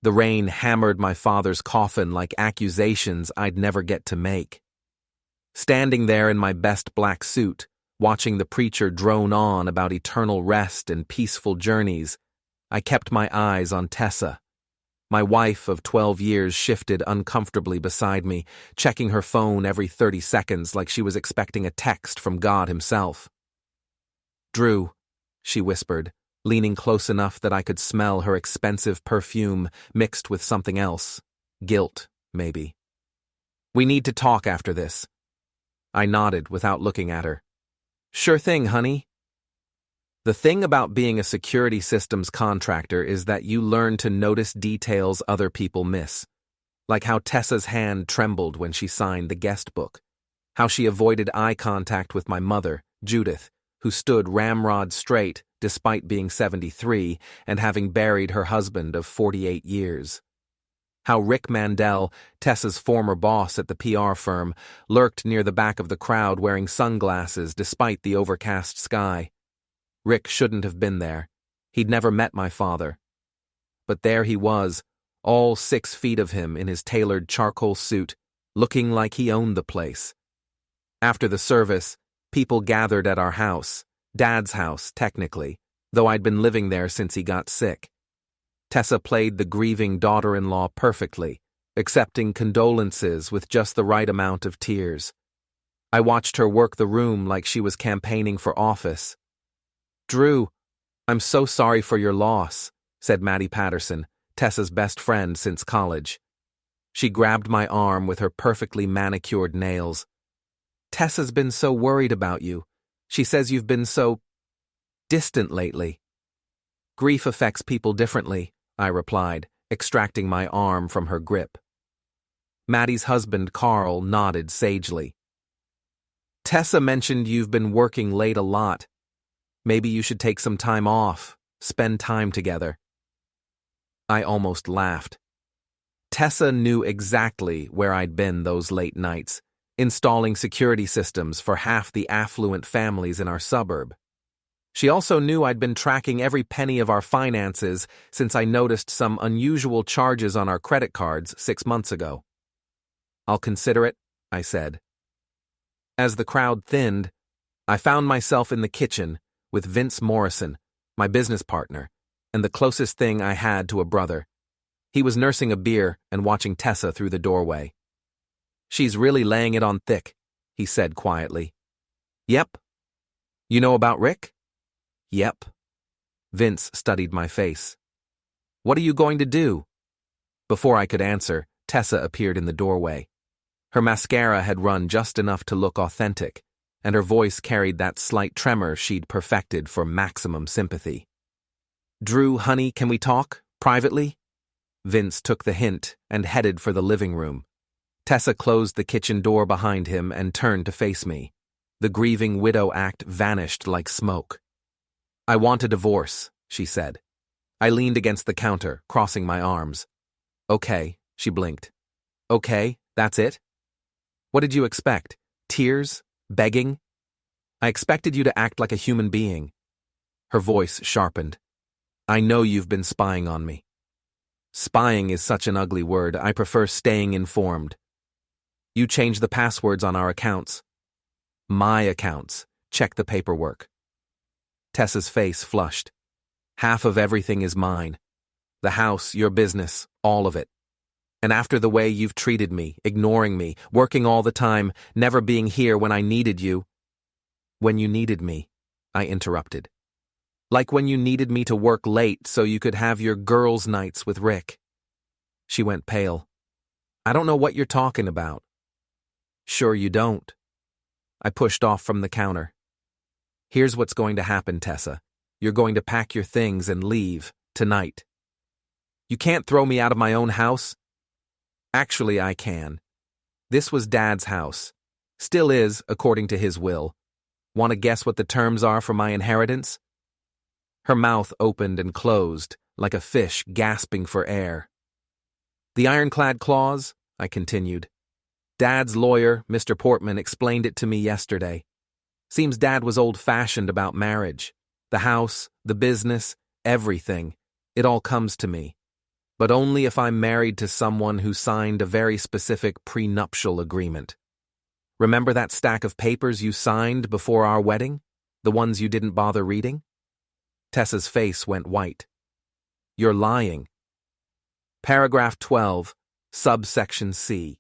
The rain hammered my father's coffin like accusations I'd never get to make. Standing there in my best black suit, watching the preacher drone on about eternal rest and peaceful journeys, I kept my eyes on Tessa. My wife of 12 years shifted uncomfortably beside me, checking her phone every 30 seconds like she was expecting a text from God himself. "Drew," she whispered, leaning close enough that I could smell her expensive perfume mixed with something else. Guilt, maybe. "We need to talk after this." I nodded without looking at her. "Sure thing, honey." The thing about being a security systems contractor is that you learn to notice details other people miss, like how Tessa's hand trembled when she signed the guest book, how she avoided eye contact with my mother, Judith, who stood ramrod straight despite being 73 and having buried her husband of 48 years. How Rick Mandell, Tessa's former boss at the PR firm, lurked near the back of the crowd wearing sunglasses despite the overcast sky. Rick shouldn't have been there. He'd never met my father. But there he was, all 6 feet of him in his tailored charcoal suit, looking like he owned the place. After the service, people gathered at our house, Dad's house, technically, though I'd been living there since he got sick. Tessa played the grieving daughter-in-law perfectly, accepting condolences with just the right amount of tears. I watched her work the room like she was campaigning for office. "Drew, I'm so sorry for your loss," said Maddie Patterson, Tessa's best friend since college. She grabbed my arm with her perfectly manicured nails. "Tessa's been so worried about you. She says you've been so distant lately." "Grief affects people differently," I replied, extracting my arm from her grip. Maddie's husband, Carl, nodded sagely. "Tessa mentioned you've been working late a lot. Maybe you should take some time off, spend time together." I almost laughed. Tessa knew exactly where I'd been those late nights, installing security systems for half the affluent families in our suburb. She also knew I'd been tracking every penny of our finances since I noticed some unusual charges on our credit cards 6 months ago. "I'll consider it," I said. As the crowd thinned, I found myself in the kitchen with Vince Morrison, my business partner, and the closest thing I had to a brother. He was nursing a beer and watching Tessa through the doorway. "She's really laying it on thick," he said quietly. "Yep." "You know about Rick?" "Yep." Vince studied my face. "What are you going to do?" Before I could answer, Tessa appeared in the doorway. Her mascara had run just enough to look authentic, and her voice carried that slight tremor she'd perfected for maximum sympathy. "Drew, honey, can we talk? Privately?" Vince took the hint and headed for the living room. Tessa closed the kitchen door behind him and turned to face me. The grieving widow act vanished like smoke. "I want a divorce," she said. I leaned against the counter, crossing my arms. "Okay," she blinked. "Okay, that's it? What did you expect? Tears? Begging?" "I expected you to act like a human being." Her voice sharpened. "I know you've been spying on me." "Spying is such an ugly word. I prefer staying informed." "You changed the passwords on our accounts." "My accounts. Check the paperwork." Tessa's face flushed. "Half of everything is mine. The house, your business, all of it. And after the way you've treated me, ignoring me, working all the time, never being here when I needed you—" "When you needed me," I interrupted. "Like when you needed me to work late so you could have your girls' nights with Rick." She went pale. "I don't know what you're talking about." "Sure you don't." I pushed off from the counter. "Here's what's going to happen, Tessa. You're going to pack your things and leave, tonight." "You can't throw me out of my own house." "Actually, I can. This was Dad's house. Still is, according to his will. Want to guess what the terms are for my inheritance?" Her mouth opened and closed, like a fish gasping for air. "The ironclad clause," I continued. "Dad's lawyer, Mr. Portman, explained it to me yesterday. Seems Dad was old-fashioned about marriage. The house, the business, everything. It all comes to me. but only if I'm married to someone who signed a very specific prenuptial agreement. Remember that stack of papers you signed before our wedding? The ones you didn't bother reading? Tessa's face went white. You're lying. Paragraph 12, subsection C.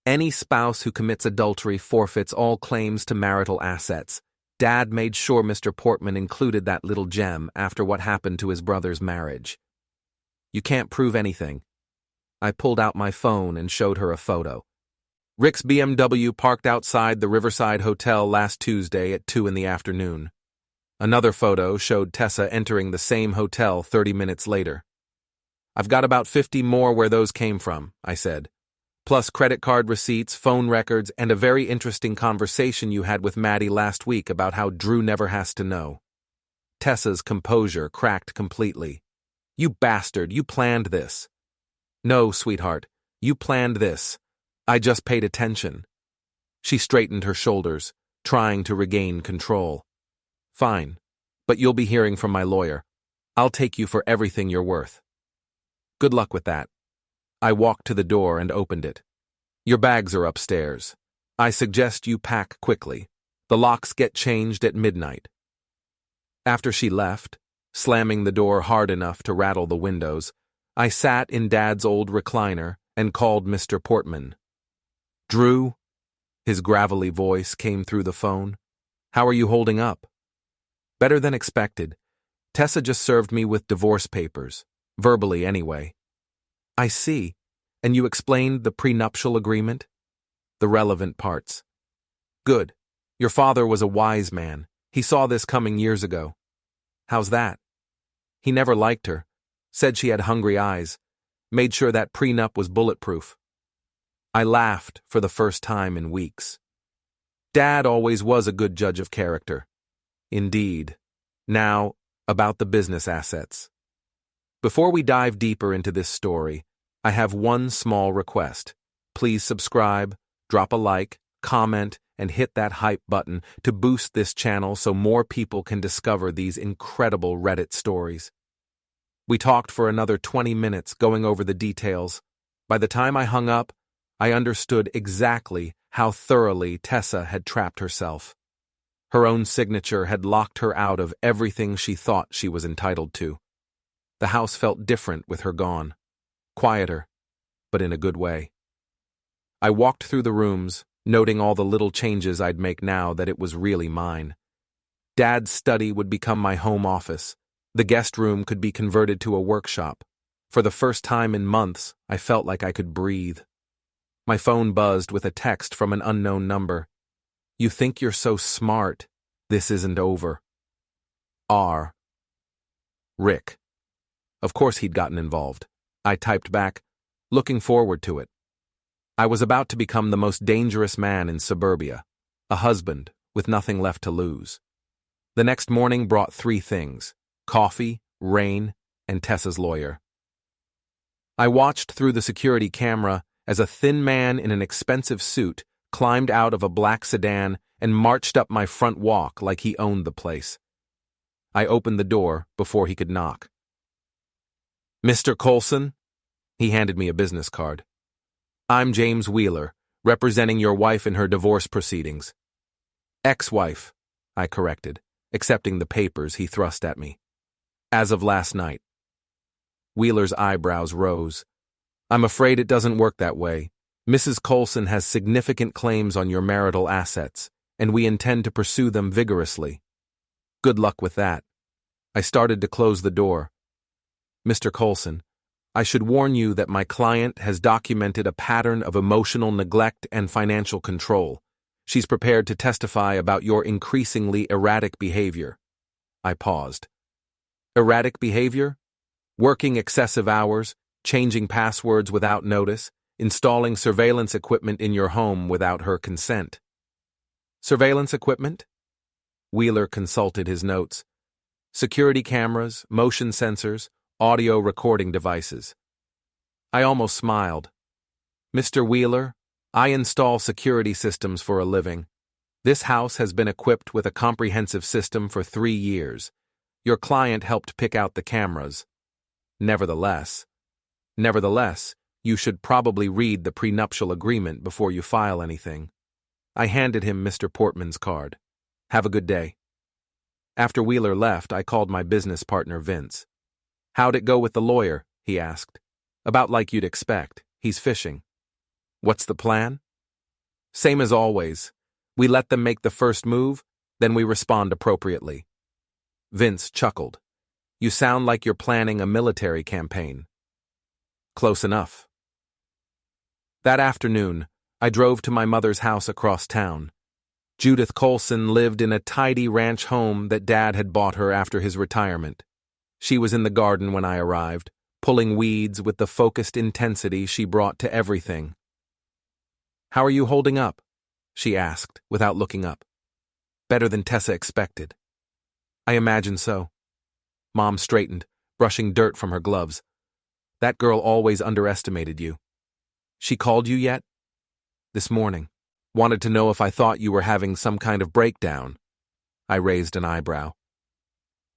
Any spouse who commits adultery forfeits all claims to marital assets. Dad made sure Mr. Portman included that little gem after what happened to his brother's marriage. You can't prove anything. I pulled out my phone and showed her a photo. Rick's BMW parked outside the Riverside Hotel last Tuesday at 2 in the afternoon. Another photo showed Tessa entering the same hotel 30 minutes later. I've got about 50 more where those came from, I said. Plus credit card receipts, phone records, and a very interesting conversation you had with Maddie last week about how Drew never has to know. Tessa's composure cracked completely. You bastard, you planned this. No, sweetheart, you planned this. I just paid attention. She straightened her shoulders, trying to regain control. Fine, but you'll be hearing from my lawyer. I'll take you for everything you're worth. Good luck with that. I walked to the door and opened it. Your bags are upstairs. I suggest you pack quickly. The locks get changed at midnight. After she left, slamming the door hard enough to rattle the windows, I sat in Dad's old recliner and called Mr. Portman. Drew, his gravelly voice came through the phone. How are you holding up? Better than expected. Tessa just served me with divorce papers, verbally anyway. I see. And you explained the prenuptial agreement? The relevant parts. Good. Your father was a wise man. He saw this coming years ago. How's that? He never liked her. Said she had hungry eyes. Made sure that prenup was bulletproof. I laughed for the first time in weeks. Dad always was a good judge of character. Indeed. Now, about the business assets. Before we dive deeper into this story, I have one small request. Please subscribe, drop a like, comment, and hit that hype button to boost this channel so more people can discover these incredible Reddit stories. We talked for another 20 minutes going over the details. By the time I hung up, I understood exactly how thoroughly Tessa had trapped herself. Her own signature had locked her out of everything she thought she was entitled to. The house felt different with her gone. Quieter, but in a good way. I walked through the rooms, noting all the little changes I'd make now that it was really mine. Dad's study would become my home office. The guest room could be converted to a workshop. For the first time in months, I felt like I could breathe. My phone buzzed with a text from an unknown number. You think you're so smart. This isn't over. R. Rick. Of course he'd gotten involved. I typed back, looking forward to it. I was about to become the most dangerous man in suburbia, a husband with nothing left to lose. The next morning brought 3 things: coffee, rain, and Tessa's lawyer. I watched through the security camera as a thin man in an expensive suit climbed out of a black sedan and marched up my front walk like he owned the place. I opened the door before he could knock. Mr. Coulson? He handed me a business card. I'm James Wheeler, representing your wife in her divorce proceedings. Ex-wife, I corrected, accepting the papers he thrust at me. As of last night. Wheeler's eyebrows rose. I'm afraid it doesn't work that way. Mrs. Coulson has significant claims on your marital assets, and we intend to pursue them vigorously. Good luck with that. I started to close the door. Mr. Coulson, I should warn you that my client has documented a pattern of emotional neglect and financial control. She's prepared to testify about your increasingly erratic behavior. I paused. Erratic behavior? Working excessive hours, changing passwords without notice, installing surveillance equipment in your home without her consent. Surveillance equipment? Wheeler consulted his notes. Security cameras, motion sensors, audio recording devices. I almost smiled. Mr. Wheeler, I install security systems for a living. This house has been equipped with a comprehensive system for 3 years. Your client helped pick out the cameras. Nevertheless, Nevertheless, you should probably read the prenuptial agreement before you file anything. I handed him Mr. Portman's card. Have a good day. After Wheeler left, I called my business partner, Vince. How'd it go with the lawyer? He asked. About like you'd expect. He's fishing. What's the plan? Same as always. We let them make the first move, then we respond appropriately. Vince chuckled. You sound like you're planning a military campaign. Close enough. That afternoon, I drove to my mother's house across town. Judith Colson lived in a tidy ranch home that Dad had bought her after his retirement. She was in the garden when I arrived, pulling weeds with the focused intensity she brought to everything. How are you holding up? She asked, without looking up. Better than Tessa expected. I imagine so. Mom straightened, brushing dirt from her gloves. That girl always underestimated you. She called you yet? This morning. Wanted to know if I thought you were having some kind of breakdown. I raised an eyebrow.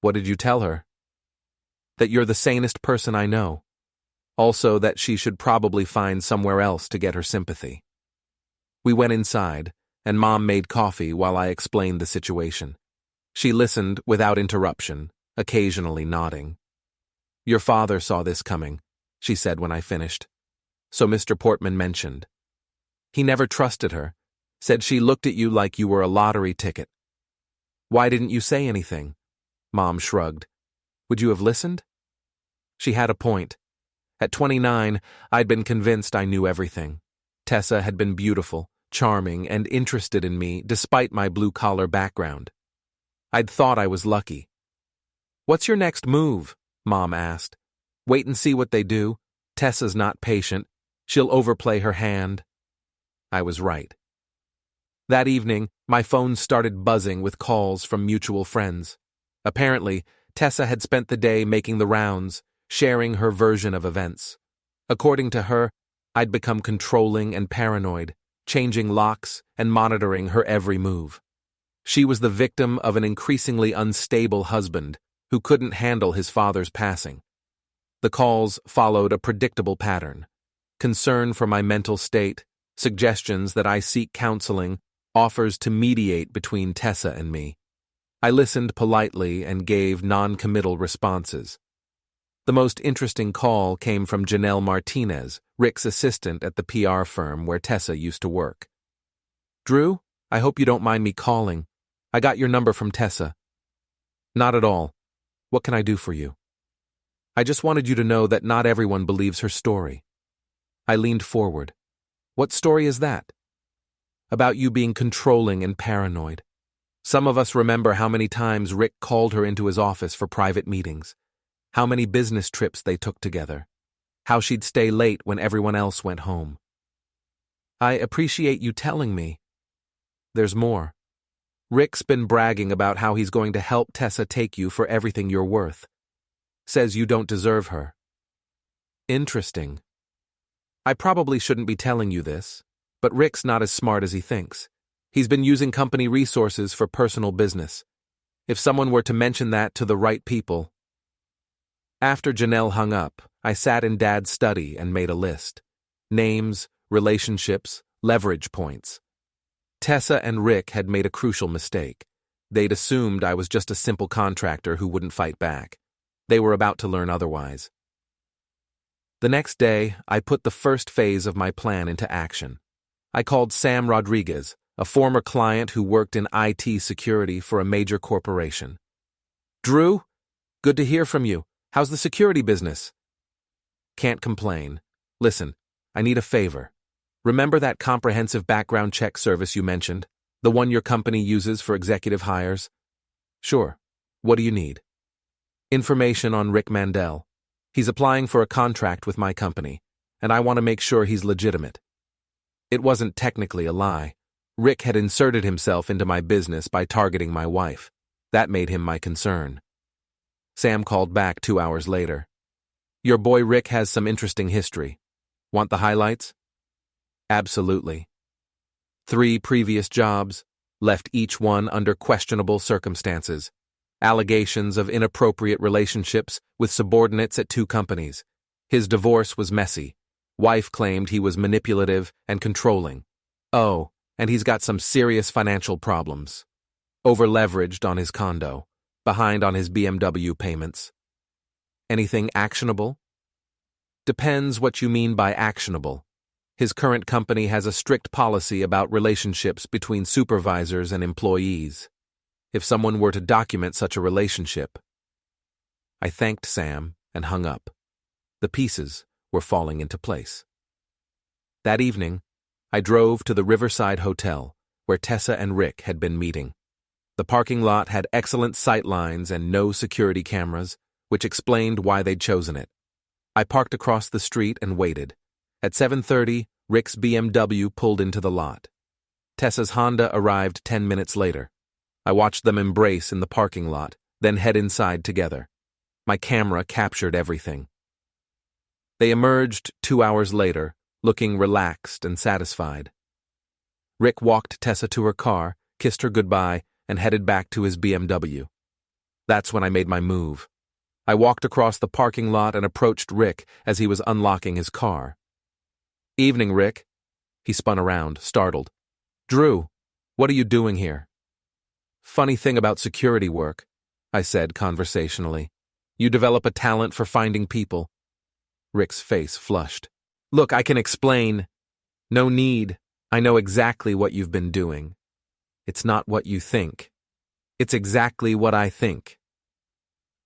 What did you tell her? That you're the sanest person I know. Also that she should probably find somewhere else to get her sympathy. We went inside, and Mom made coffee while I explained the situation. She listened without interruption, occasionally nodding. Your father saw this coming, she said when I finished. So Mr. Portman mentioned. He never trusted her, said she looked at you like you were a lottery ticket. Why didn't you say anything? Mom shrugged. Would you have listened? She had a point. At 29, I'd been convinced I knew everything. Tessa had been beautiful, charming, and interested in me despite my blue-collar background. I'd thought I was lucky. What's your next move? Mom asked. Wait and see what they do. Tessa's not patient. She'll overplay her hand. I was right. That evening, my phone started buzzing with calls from mutual friends. Apparently, Tessa had spent the day making the rounds, sharing her version of events. According to her, I'd become controlling and paranoid, changing locks and monitoring her every move. She was the victim of an increasingly unstable husband who couldn't handle his father's passing. The calls followed a predictable pattern. Concern for my mental state, suggestions that I seek counseling, offers to mediate between Tessa and me. I listened politely and gave non-committal responses. The most interesting call came from Janelle Martinez, Rick's assistant at the PR firm where Tessa used to work. Drew, I hope you don't mind me calling. I got your number from Tessa. Not at all. What can I do for you? I just wanted you to know that not everyone believes her story. I leaned forward. What story is that? About you being controlling and paranoid. Some of us remember how many times Rick called her into his office for private meetings, how many business trips they took together, how she'd stay late when everyone else went home. I appreciate you telling me. There's more. Rick's been bragging about how he's going to help Tessa take you for everything you're worth. Says you don't deserve her. Interesting. I probably shouldn't be telling you this, but Rick's not as smart as he thinks. He's been using company resources for personal business. If someone were to mention that to the right people. After Janelle hung up, I sat in Dad's study and made a list. Names, relationships, leverage points. Tessa and Rick had made a crucial mistake. They'd assumed I was just a simple contractor who wouldn't fight back. They were about to learn otherwise. The next day, I put the first phase of my plan into action. I called Sam Rodriguez, a former client who worked in IT security for a major corporation. Drew, good to hear from you. How's the security business? Can't complain. Listen, I need a favor. Remember that comprehensive background check service you mentioned? The one your company uses for executive hires? Sure. What do you need? Information on Rick Mandell. He's applying for a contract with my company, and I want to make sure he's legitimate. It wasn't technically a lie. Rick had inserted himself into my business by targeting my wife. That made him my concern. Sam called back 2 hours later. Your boy Rick has some interesting history. Want the highlights? Absolutely. 3 previous jobs, left each one under questionable circumstances. Allegations of inappropriate relationships with subordinates at 2 companies. His divorce was messy. Wife claimed he was manipulative and controlling. Oh, and he's got some serious financial problems. Over-leveraged on his condo, behind on his BMW payments. Anything actionable? Depends what you mean by actionable. His current company has a strict policy about relationships between supervisors and employees. If someone were to document such a relationship. I thanked Sam and hung up. The pieces were falling into place. That evening, I drove to the Riverside Hotel, where Tessa and Rick had been meeting. The parking lot had excellent sight lines and no security cameras, which explained why they'd chosen it. I parked across the street and waited. At 7:30, Rick's BMW pulled into the lot. Tessa's Honda arrived 10 minutes later. I watched them embrace in the parking lot, then head inside together. My camera captured everything. They emerged 2 hours later, looking relaxed and satisfied. Rick walked Tessa to her car, kissed her goodbye, and headed back to his BMW. That's when I made my move. I walked across the parking lot and approached Rick as he was unlocking his car. "Evening, Rick." He spun around, startled. "Drew, what are you doing here?" "Funny thing about security work," I said conversationally. "You develop a talent for finding people." Rick's face flushed. "Look, I can explain." "No need. I know exactly what you've been doing. It's not what you think. It's exactly what I think."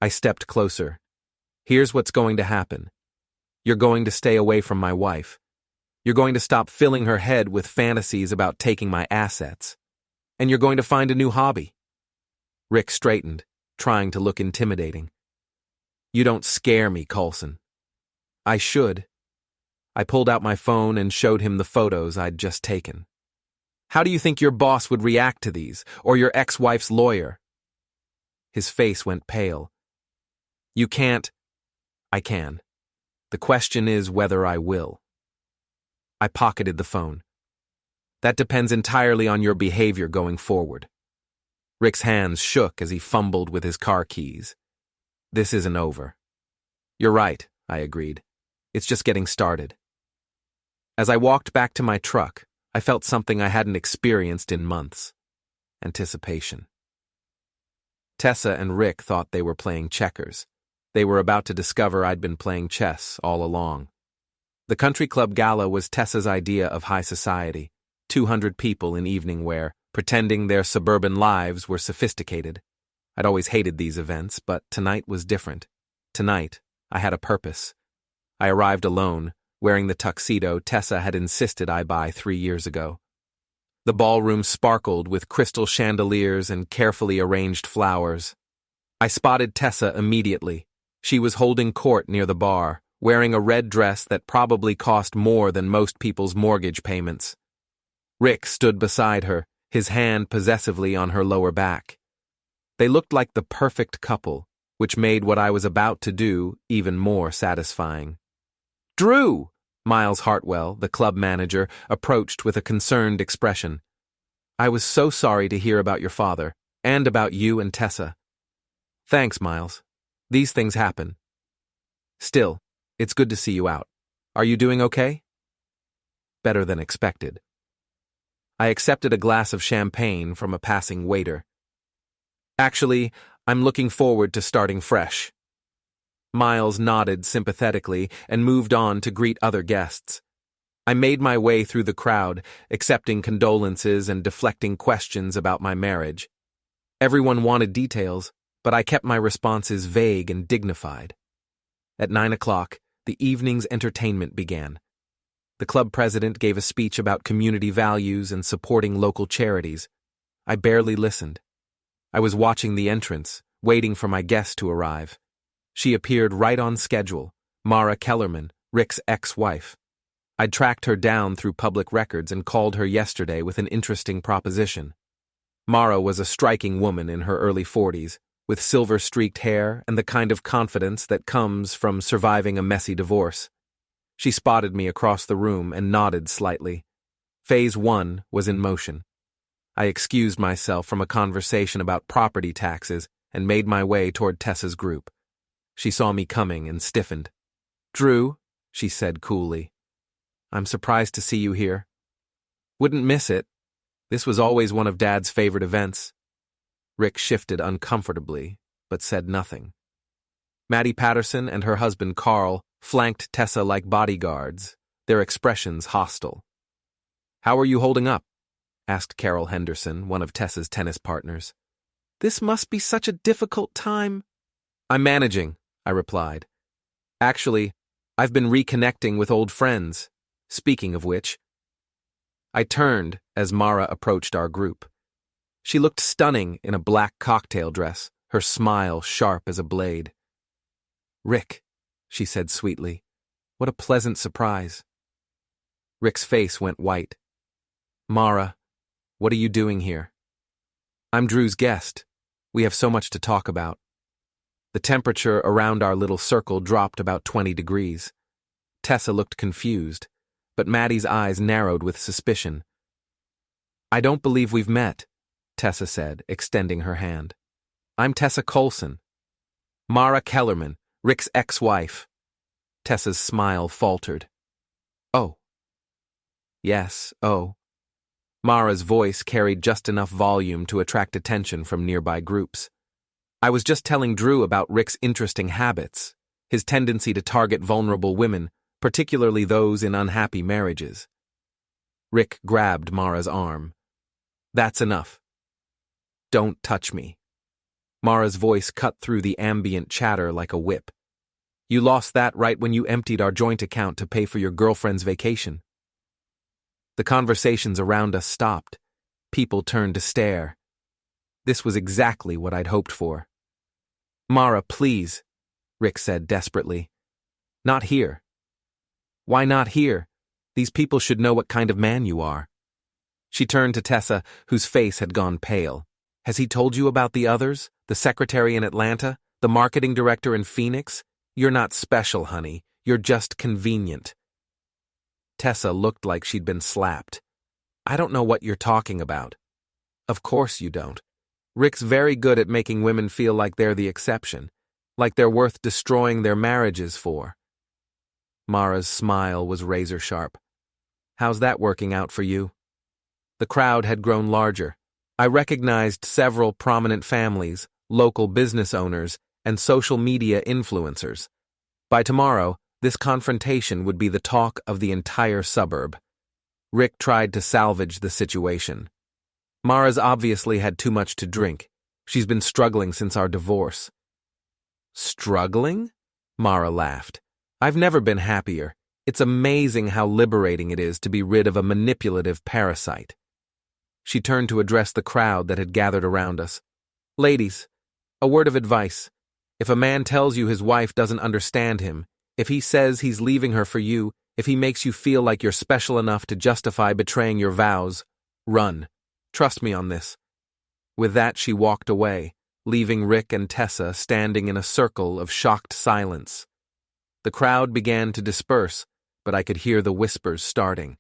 I stepped closer. "Here's what's going to happen. You're going to stay away from my wife. You're going to stop filling her head with fantasies about taking my assets. And you're going to find a new hobby." Rick straightened, trying to look intimidating. "You don't scare me, Coulson." "I should." I pulled out my phone and showed him the photos I'd just taken. "How do you think your boss would react to these, or your ex-wife's lawyer?" His face went pale. "You can't." "I can. The question is whether I will." I pocketed the phone. "That depends entirely on your behavior going forward." Rick's hands shook as he fumbled with his car keys. "This isn't over." "You're right," I agreed. "It's just getting started." As I walked back to my truck, I felt something I hadn't experienced in months. Anticipation. Tessa and Rick thought they were playing checkers. They were about to discover I'd been playing chess all along. The country club gala was Tessa's idea of high society, 200 people in evening wear, pretending their suburban lives were sophisticated. I'd always hated these events, but tonight was different. Tonight, I had a purpose. I arrived alone, wearing the tuxedo Tessa had insisted I buy 3 years ago. The ballroom sparkled with crystal chandeliers and carefully arranged flowers. I spotted Tessa immediately. She was holding court near the bar, wearing a red dress that probably cost more than most people's mortgage payments. Rick stood beside her, his hand possessively on her lower back. They looked like the perfect couple, which made what I was about to do even more satisfying. "Drew!" Miles Hartwell, the club manager, approached with a concerned expression. "I was so sorry to hear about your father, and about you and Tessa." "Thanks, Miles. These things happen. Still, it's good to see you out. Are you doing okay?" Better than expected. I accepted a glass of champagne from a passing waiter. "Actually, I'm looking forward to starting fresh." Miles nodded sympathetically and moved on to greet other guests. I made my way through the crowd, accepting condolences and deflecting questions about my marriage. Everyone wanted details, but I kept my responses vague and dignified. At 9 o'clock, the evening's entertainment began. The club president gave a speech about community values and supporting local charities. I barely listened. I was watching the entrance, waiting for my guest to arrive. She appeared right on schedule, Mara Kellerman, Rick's ex-wife. I'd tracked her down through public records and called her yesterday with an interesting proposition. Mara was a striking woman in her early 40s, with silver-streaked hair and the kind of confidence that comes from surviving a messy divorce. She spotted me across the room and nodded slightly. Phase 1 was in motion. I excused myself from a conversation about property taxes and made my way toward Tessa's group. She saw me coming and stiffened. "Drew, she said coolly. I'm surprised to see you here. Wouldn't miss it. This was always one of Dad's favorite events. Rick shifted uncomfortably, but said nothing. Maddie Patterson and her husband Carl flanked Tessa like bodyguards, their expressions hostile. How are you holding up? Asked Carol Henderson, one of Tessa's tennis partners. This must be such a difficult time. I'm managing, I replied. Actually, I've been reconnecting with old friends. Speaking of which, I turned as Mara approached our group. She looked stunning in a black cocktail dress, her smile sharp as a blade. Rick, she said sweetly, what a pleasant surprise. Rick's face went white. Mara, what are you doing here? I'm Drew's guest. We have so much to talk about. The temperature around our little circle dropped about 20 degrees. Tessa looked confused, but Maddie's eyes narrowed with suspicion. I don't believe we've met, Tessa said, extending her hand. I'm Tessa Colson. Mara Kellerman, Rick's ex-wife. Tessa's smile faltered. Oh. Yes, oh. Mara's voice carried just enough volume to attract attention from nearby groups. I was just telling Drew about Rick's interesting habits, his tendency to target vulnerable women, particularly those in unhappy marriages. Rick grabbed Mara's arm. That's enough. Don't touch me. Mara's voice cut through the ambient chatter like a whip. You lost that right when you emptied our joint account to pay for your girlfriend's vacation. The conversations around us stopped. People turned to stare. This was exactly what I'd hoped for. Mara, please, Rick said desperately. Not here. Why not here? These people should know what kind of man you are. She turned to Tessa, whose face had gone pale. Has he told you about the others? The secretary in Atlanta? The marketing director in Phoenix? You're not special, honey. You're just convenient. Tessa looked like she'd been slapped. I don't know what you're talking about. Of course you don't. Rick's very good at making women feel like they're the exception, like they're worth destroying their marriages for. Mara's smile was razor sharp. How's that working out for you? The crowd had grown larger. I recognized several prominent families, local business owners, and social media influencers. By tomorrow, this confrontation would be the talk of the entire suburb. Rick tried to salvage the situation. Mara's obviously had too much to drink. She's been struggling since our divorce. Struggling? Mara laughed. I've never been happier. It's amazing how liberating it is to be rid of a manipulative parasite. She turned to address the crowd that had gathered around us. Ladies, a word of advice. If a man tells you his wife doesn't understand him, if he says he's leaving her for you, if he makes you feel like you're special enough to justify betraying your vows, run. Trust me on this. With that, she walked away, leaving Rick and Tessa standing in a circle of shocked silence. The crowd began to disperse, but I could hear the whispers starting.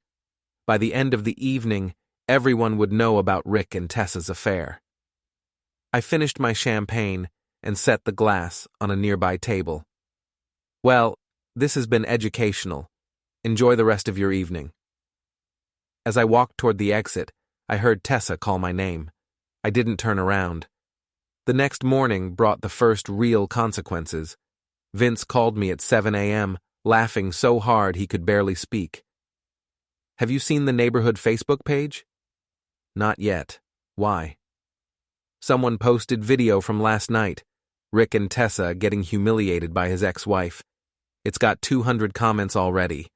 By the end of the evening, everyone would know about Rick and Tessa's affair. I finished my champagne and set the glass on a nearby table. Well, this has been educational. Enjoy the rest of your evening. As I walked toward the exit, I heard Tessa call my name. I didn't turn around. The next morning brought the first real consequences. Vince called me at 7 a.m., laughing so hard he could barely speak. Have you seen the neighborhood Facebook page? Not yet. Why? Someone posted video from last night. Rick and Tessa getting humiliated by his ex-wife. It's got 200 comments already.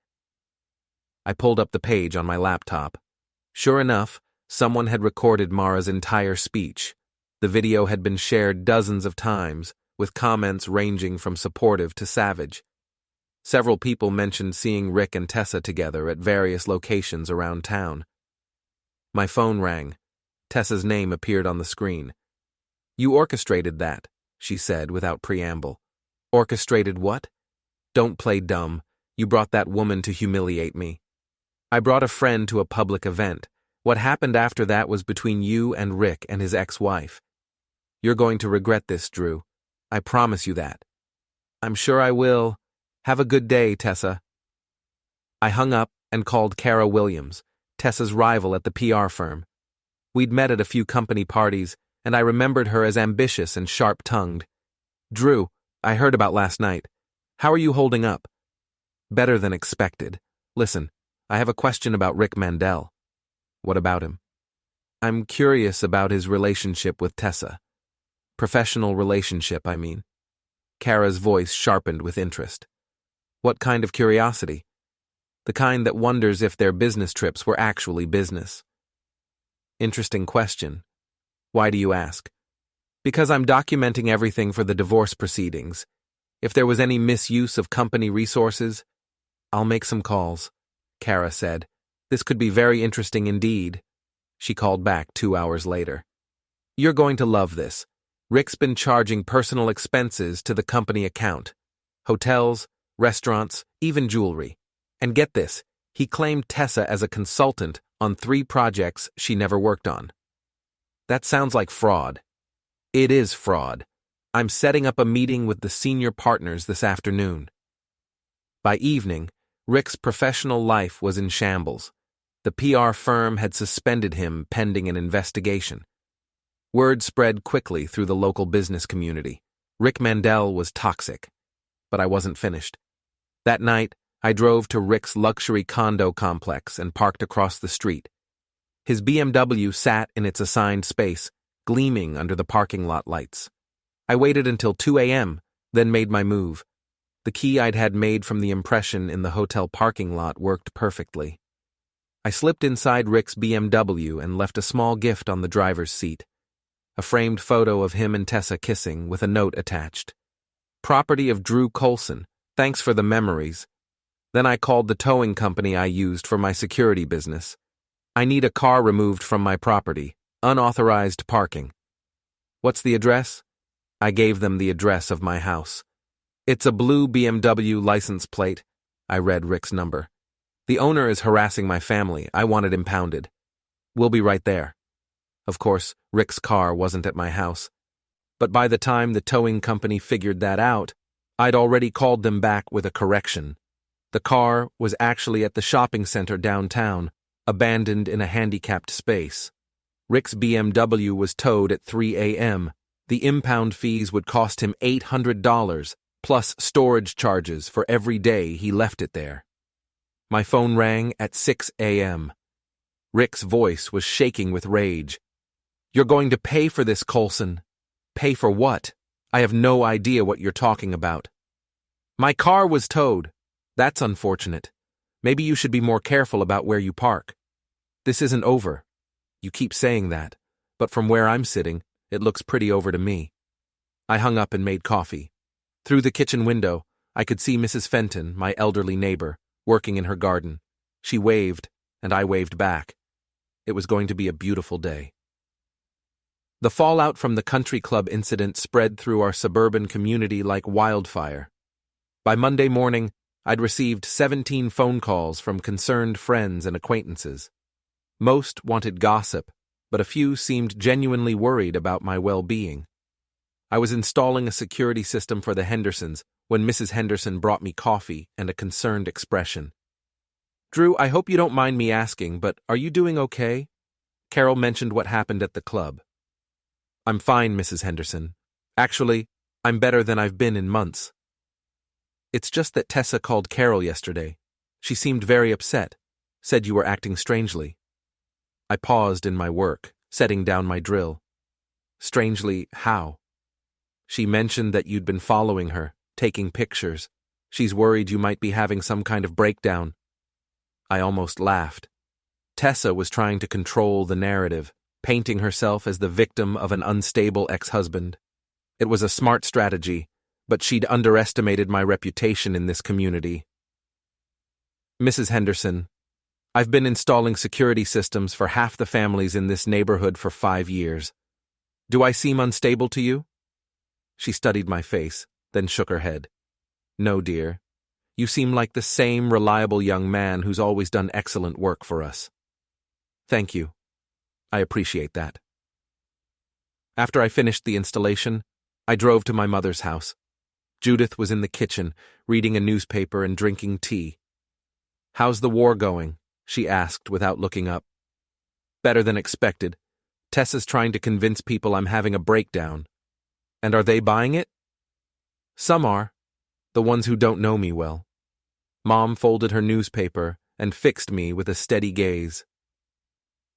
I pulled up the page on my laptop. Sure enough, someone had recorded Mara's entire speech. The video had been shared dozens of times, with comments ranging from supportive to savage. Several people mentioned seeing Rick and Tessa together at various locations around town. My phone rang. Tessa's name appeared on the screen. You orchestrated that, she said without preamble. Orchestrated what? Don't play dumb. You brought that woman to humiliate me. I brought a friend to a public event. What happened after that was between you and Rick and his ex-wife. You're going to regret this, Drew. I promise you that. I'm sure I will. Have a good day, Tessa. I hung up and called Kara Williams, Tessa's rival at the PR firm. We'd met at a few company parties, and I remembered her as ambitious and sharp-tongued. "Drew, I heard about last night. How are you holding up?" "Better than expected. Listen, I have a question about Rick Mandell." "What about him?" "I'm curious about his relationship with Tessa. Professional relationship, I mean." Kara's voice sharpened with interest. "What kind of curiosity?" "The kind that wonders if their business trips were actually business." "Interesting question. Why do you ask?" "Because I'm documenting everything for the divorce proceedings. If there was any misuse of company resources..." "I'll make some calls," Kara said. "This could be very interesting indeed." She called back 2 hours later. "You're going to love this. Rick's been charging personal expenses to the company account. Hotels, restaurants, even jewelry. And get this, he claimed Tessa as a consultant on 3 projects she never worked on." "That sounds like fraud." "It is fraud. I'm setting up a meeting with the senior partners this afternoon." By evening, Rick's professional life was in shambles. The PR firm had suspended him pending an investigation. Word spread quickly through the local business community. Rick Mandell was toxic. But I wasn't finished. That night, I drove to Rick's luxury condo complex and parked across the street. His BMW sat in its assigned space, gleaming under the parking lot lights. I waited until 2 a.m., then made my move. The key I'd had made from the impression in the hotel parking lot worked perfectly. I slipped inside Rick's BMW and left a small gift on the driver's seat. A framed photo of him and Tessa kissing with a note attached. "Property of Drew Colson. Thanks for the memories." Then I called the towing company I used for my security business. "I need a car removed from my property. Unauthorized parking." "What's the address?" I gave them the address of my house. "It's a blue BMW license plate." I read Rick's number. "The owner is harassing my family. I want it impounded." "We'll be right there." Of course, Rick's car wasn't at my house. But by the time the towing company figured that out, I'd already called them back with a correction. The car was actually at the shopping center downtown, abandoned in a handicapped space. Rick's BMW was towed at 3 a.m. The impound fees would cost him $800, plus storage charges for every day he left it there. My phone rang at 6 a.m. Rick's voice was shaking with rage. "You're going to pay for this, Colson." "Pay for what? I have no idea what you're talking about." "My car was towed." "That's unfortunate. Maybe you should be more careful about where you park." "This isn't over." "You keep saying that, but from where I'm sitting, it looks pretty over to me." I hung up and made coffee. Through the kitchen window, I could see Mrs. Fenton, my elderly neighbor, working in her garden. She waved, and I waved back. It was going to be a beautiful day. The fallout from the country club incident spread through our suburban community like wildfire. By Monday morning, I'd received 17 phone calls from concerned friends and acquaintances. Most wanted gossip, but a few seemed genuinely worried about my well-being. I was installing a security system for the Hendersons when Mrs. Henderson brought me coffee and a concerned expression. "Drew, I hope you don't mind me asking, but are you doing okay?" Carol mentioned what happened at the club. "I'm fine, Mrs. Henderson. Actually, I'm better than I've been in months. It's just that Tessa called Carol yesterday. She seemed very upset, said you were acting strangely." I paused in my work, setting down my drill. "Strangely, how?" "She mentioned that you'd been following her, taking pictures. She's worried you might be having some kind of breakdown." I almost laughed. Tessa was trying to control the narrative, painting herself as the victim of an unstable ex-husband. It was a smart strategy, but she'd underestimated my reputation in this community. "Mrs. Henderson, I've been installing security systems for half the families in this neighborhood for 5 years. Do I seem unstable to you?" She studied my face, then shook her head. "No, dear. You seem like the same reliable young man who's always done excellent work for us." "Thank you. I appreciate that." After I finished the installation, I drove to my mother's house. Judith was in the kitchen, reading a newspaper and drinking tea. "How's the war going?" she asked without looking up. "Better than expected. Tessa's trying to convince people I'm having a breakdown." "And are they buying it?" "Some are. The ones who don't know me well." Mom folded her newspaper and fixed me with a steady gaze.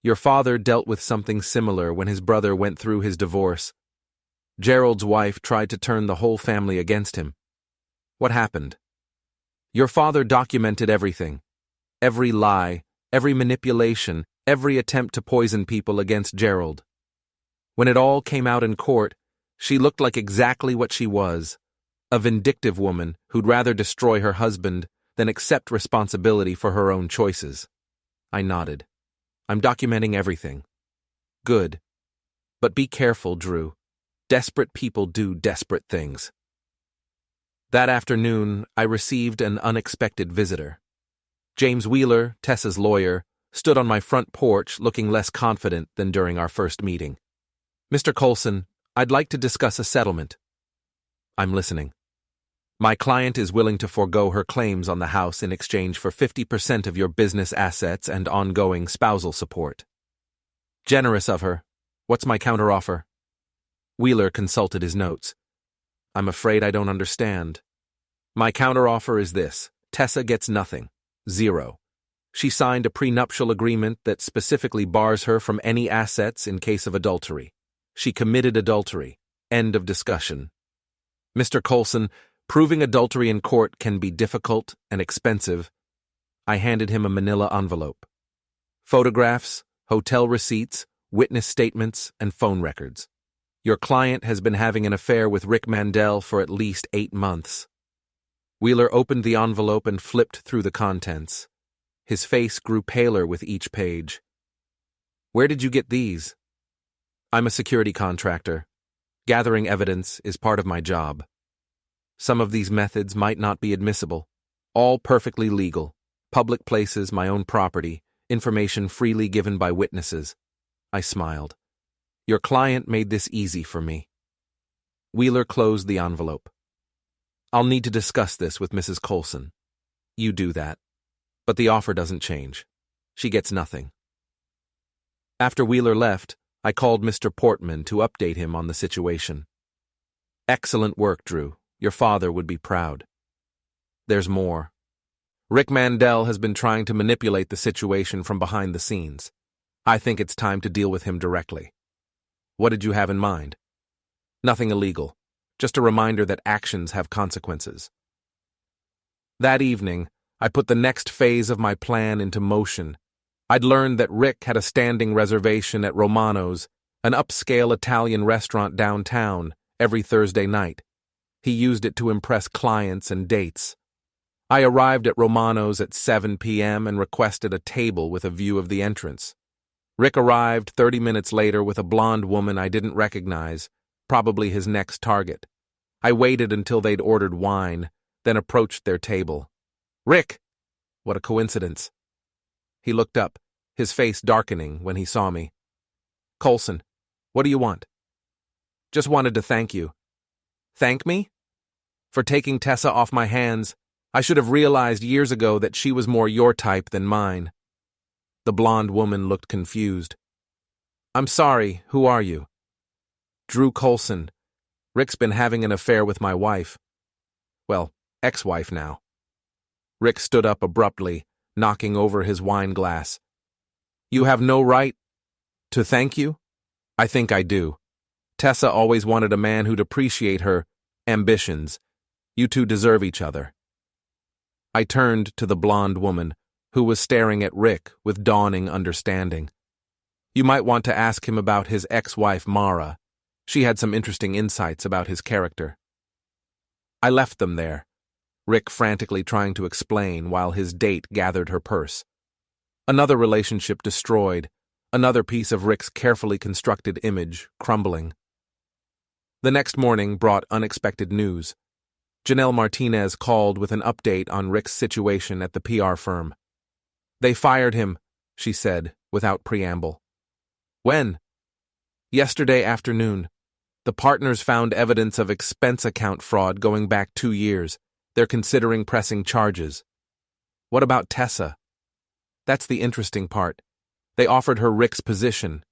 "Your father dealt with something similar when his brother went through his divorce. Gerald's wife tried to turn the whole family against him." "What happened?" "Your father documented everything. Every lie, every manipulation, every attempt to poison people against Gerald. When it all came out in court, she looked like exactly what she was, a vindictive woman who'd rather destroy her husband than accept responsibility for her own choices." I nodded. "I'm documenting everything." "Good. But be careful, Drew. Desperate people do desperate things." That afternoon, I received an unexpected visitor. James Wheeler, Tessa's lawyer, stood on my front porch looking less confident than during our first meeting. "Mr. Coulson, I'd like to discuss a settlement." "I'm listening." "My client is willing to forego her claims on the house in exchange for 50% of your business assets and ongoing spousal support." "Generous of her. What's my counteroffer?" Wheeler consulted his notes. "I'm afraid I don't understand." "My counteroffer is this. Tessa gets nothing. Zero. She signed a prenuptial agreement that specifically bars her from any assets in case of adultery. She committed adultery. End of discussion." "Mr. Coulson, proving adultery in court can be difficult and expensive." I handed him a manila envelope. "Photographs, hotel receipts, witness statements, and phone records. Your client has been having an affair with Rick Mandell for at least 8 months." Wheeler opened the envelope and flipped through the contents. His face grew paler with each page. "Where did you get these?" "I'm a security contractor. Gathering evidence is part of my job. Some of these methods might not be admissible. All perfectly legal. Public places, my own property, information freely given by witnesses." I smiled. "Your client made this easy for me." Wheeler closed the envelope. "I'll need to discuss this with Mrs. Coulson." "You do that. But the offer doesn't change. She gets nothing." After Wheeler left, I called Mr. Portman to update him on the situation. "Excellent work, Drew. Your father would be proud." "There's more. Rick Mandell has been trying to manipulate the situation from behind the scenes. I think it's time to deal with him directly." "What did you have in mind?" "Nothing illegal. Just a reminder that actions have consequences." That evening, I put the next phase of my plan into motion. I'd learned that Rick had a standing reservation at Romano's, an upscale Italian restaurant downtown, every Thursday night. He used it to impress clients and dates. I arrived at Romano's at 7 p.m. and requested a table with a view of the entrance. Rick arrived 30 minutes later with a blonde woman I didn't recognize, probably his next target. I waited until they'd ordered wine, then approached their table. "Rick!" What a coincidence. He looked up, his face darkening when he saw me. "Coulson, what do you want?" "Just wanted to thank you." "Thank me?" "For taking Tessa off my hands. I should have realized years ago that she was more your type than mine." The blonde woman looked confused. "I'm sorry, who are you?" "Drew Coulson. Rick's been having an affair with my wife. Well, ex-wife now." Rick stood up abruptly, knocking over his wine glass. "You have no right to thank you?" "I think I do. Tessa always wanted a man who'd appreciate her ambitions. You two deserve each other." I turned to the blonde woman, who was staring at Rick with dawning understanding. "You might want to ask him about his ex-wife, Mara. She had some interesting insights about his character." I left them there, Rick frantically trying to explain while his date gathered her purse. Another relationship destroyed, another piece of Rick's carefully constructed image crumbling. The next morning brought unexpected news. Janelle Martinez called with an update on Rick's situation at the PR firm. "They fired him," she said, without preamble. "When?" "Yesterday afternoon. The partners found evidence of expense account fraud going back 2 years. They're considering pressing charges." What about Tessa? That's the interesting part. They offered her Rick's position.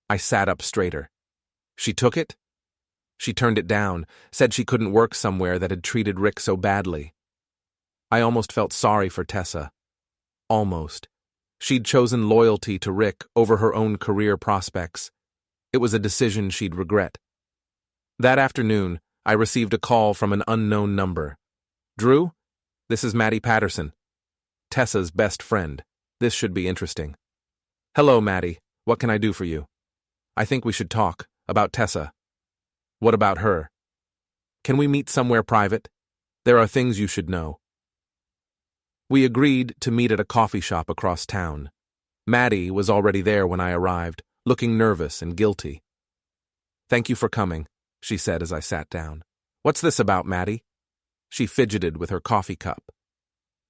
I sat up straighter. She took it? She turned it down, said she couldn't work somewhere that had treated Rick so badly. I almost felt sorry for Tessa. Almost. She'd chosen loyalty to Rick over her own career prospects. It was a decision she'd regret. That afternoon, I received a call from an unknown number. Drew, this is Maddie Patterson, Tessa's best friend. This should be interesting. Hello, Maddie. What can I do for you? I think we should talk about Tessa. What about her? Can we meet somewhere private? There are things you should know. We agreed to meet at a coffee shop across town. Maddie was already there when I arrived, looking nervous and guilty. Thank you for coming, she said as I sat down. What's this about, Maddie? She fidgeted with her coffee cup.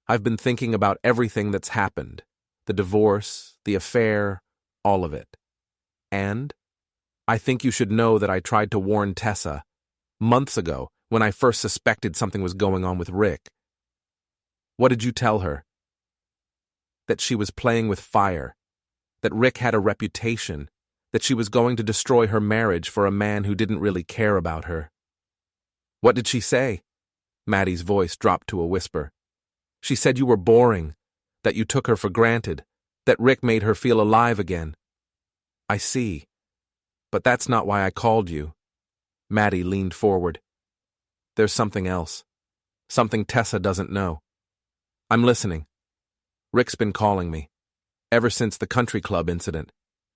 I've been thinking about everything that's happened. The divorce, the affair, all of it. And I think you should know that I tried to warn Tessa months ago when I first suspected something was going on with Rick. What did you tell her? That she was playing with fire, that Rick had a reputation, that she was going to destroy her marriage for a man who didn't really care about her. What did she say? Maddie's voice dropped to a whisper. She said you were boring, that you took her for granted, that Rick made her feel alive again. I see. But that's not why I called you. Maddie leaned forward. There's something else. Something Tessa doesn't know. I'm listening. Rick's been calling me. Ever since the country club incident.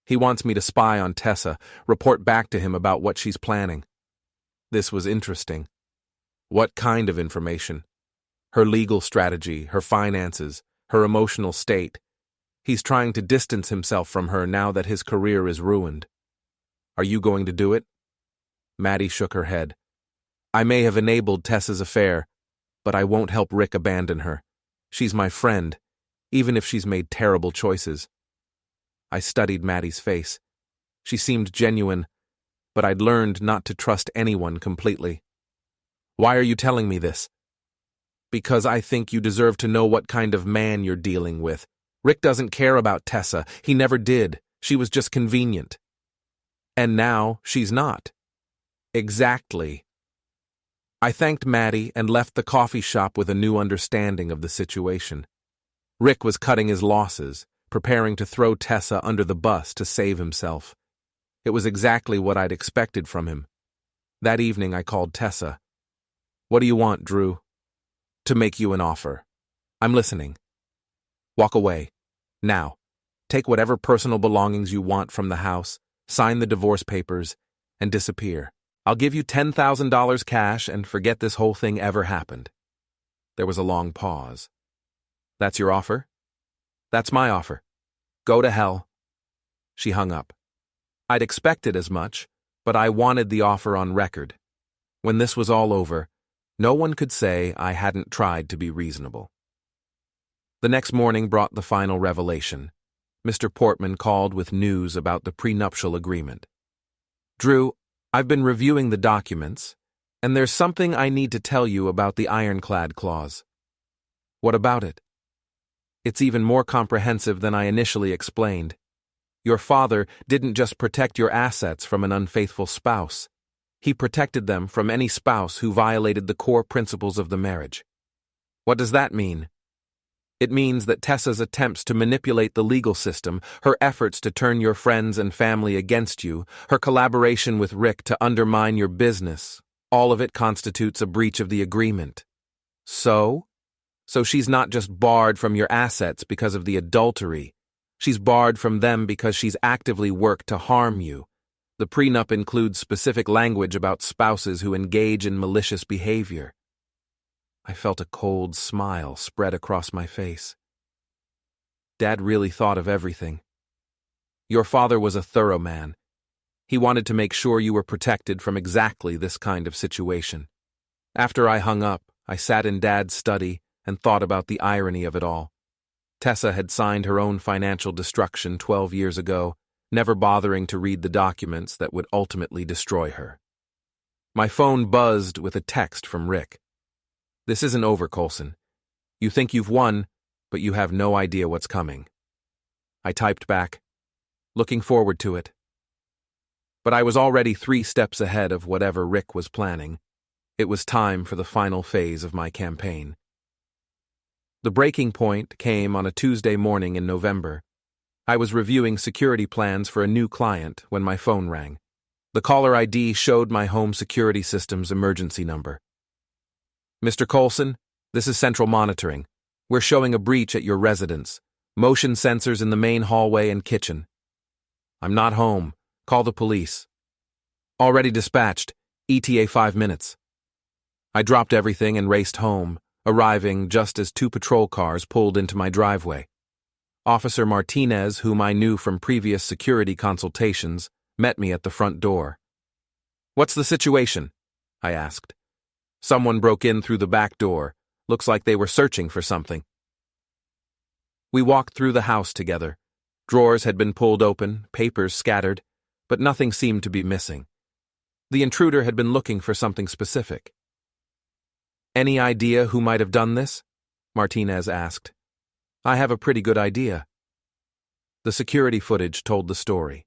He wants me to spy on Tessa, report back to him about what she's planning. This was interesting. What kind of information? Her legal strategy, her finances, her emotional state. He's trying to distance himself from her now that his career is ruined. Are you going to do it? Maddie shook her head. I may have enabled Tessa's affair, but I won't help Rick abandon her. She's my friend, even if she's made terrible choices. I studied Maddie's face. She seemed genuine, but I'd learned not to trust anyone completely. Why are you telling me this? Because I think you deserve to know what kind of man you're dealing with. Rick doesn't care about Tessa. He never did. She was just convenient. And now she's not. Exactly. I thanked Maddie and left the coffee shop with a new understanding of the situation. Rick was cutting his losses, preparing to throw Tessa under the bus to save himself. It was exactly what I'd expected from him. That evening I called Tessa. What do you want, Drew? To make you an offer. I'm listening. Walk away. Now. Take whatever personal belongings you want from the house, sign the divorce papers, and disappear. I'll give you $10,000 cash and forget this whole thing ever happened. There was a long pause. That's your offer? That's my offer. Go to hell. She hung up. I'd expected as much, but I wanted the offer on record. When this was all over, no one could say I hadn't tried to be reasonable. The next morning brought the final revelation. Mr. Portman called with news about the prenuptial agreement. Drew, I've been reviewing the documents, and there's something I need to tell you about the ironclad clause. What about it? It's even more comprehensive than I initially explained. Your father didn't just protect your assets from an unfaithful spouse. He protected them from any spouse who violated the core principles of the marriage. What does that mean? It means that Tessa's attempts to manipulate the legal system, her efforts to turn your friends and family against you, her collaboration with Rick to undermine your business, all of it constitutes a breach of the agreement. So she's not just barred from your assets because of the adultery. She's barred from them because she's actively worked to harm you. The prenup includes specific language about spouses who engage in malicious behavior. I felt a cold smile spread across my face. Dad really thought of everything. Your father was a thorough man. He wanted to make sure you were protected from exactly this kind of situation. After I hung up, I sat in Dad's study and thought about the irony of it all. Tessa had signed her own financial destruction 12 years ago, never bothering to read the documents that would ultimately destroy her. My phone buzzed with a text from Rick. This isn't over, Coulson. You think you've won, but you have no idea what's coming." I typed back, "Looking forward to it." But I was already 3 steps ahead of whatever Rick was planning. It was time for the final phase of my campaign. The breaking point came on a Tuesday morning in November. I was reviewing security plans for a new client when my phone rang. The caller ID showed my home security system's emergency number. "Mr. Coulson, this is Central Monitoring. We're showing a breach at your residence. Motion sensors in the main hallway and kitchen." "I'm not home. Call the police." "Already dispatched. ETA 5 minutes." I dropped everything and raced home, arriving just as 2 patrol cars pulled into my driveway. Officer Martinez, whom I knew from previous security consultations, met me at the front door. "What's the situation?" I asked. "Someone broke in through the back door. Looks like they were searching for something." We walked through the house together. Drawers had been pulled open, papers scattered, but nothing seemed to be missing. The intruder had been looking for something specific. "Any idea who might have done this?" Martinez asked. "I have a pretty good idea." The security footage told the story.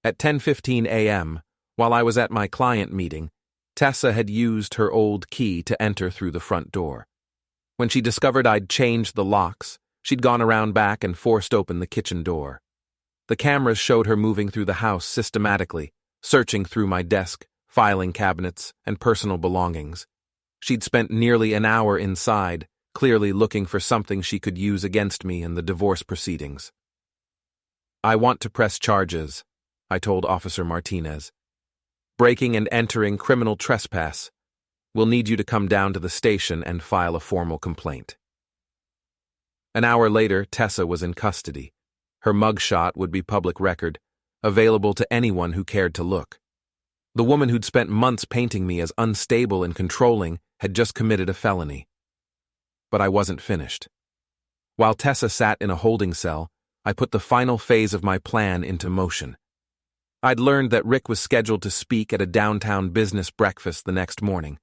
At 10:15 a.m., while I was at my client meeting, Tessa had used her old key to enter through the front door. When she discovered I'd changed the locks, she'd gone around back and forced open the kitchen door. The cameras showed her moving through the house systematically, searching through my desk, filing cabinets, and personal belongings. She'd spent nearly an hour inside, clearly looking for something she could use against me in the divorce proceedings. "I want to press charges," I told Officer Martinez. "Breaking and entering criminal trespass. We'll need you to come down to the station and file a formal complaint." An hour later, Tessa was in custody. Her mugshot would be public record, available to anyone who cared to look. The woman who'd spent months painting me as unstable and controlling had just committed a felony. But I wasn't finished. While Tessa sat in a holding cell, I put the final phase of my plan into motion. I'd learned that Rick was scheduled to speak at a downtown business breakfast the next morning.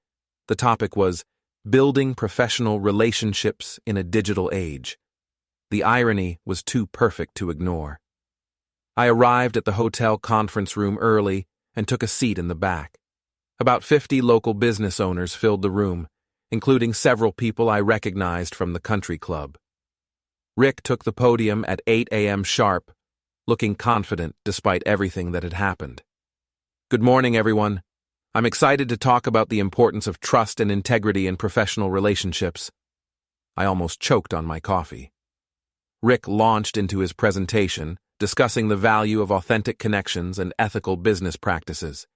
The topic was building professional relationships in a digital age. The irony was too perfect to ignore. I arrived at the hotel conference room early and took a seat in the back. About 50 local business owners filled the room, including several people I recognized from the country club. Rick took the podium at 8 a.m. sharp, looking confident despite everything that had happened. "Good morning, everyone. I'm excited to talk about the importance of trust and integrity in professional relationships." I almost choked on my coffee. Rick launched into his presentation, discussing the value of authentic connections and ethical business practices.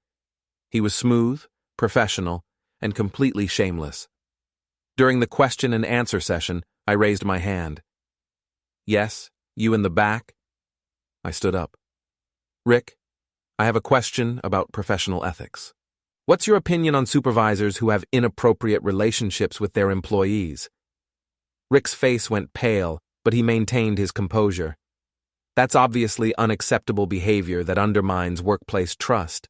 He was smooth, professional, and completely shameless. During the question and answer session, I raised my hand. "Yes, you in the back?" I stood up. "Rick, I have a question about professional ethics. What's your opinion on supervisors who have inappropriate relationships with their employees?" Rick's face went pale, but he maintained his composure. "That's obviously unacceptable behavior that undermines workplace trust.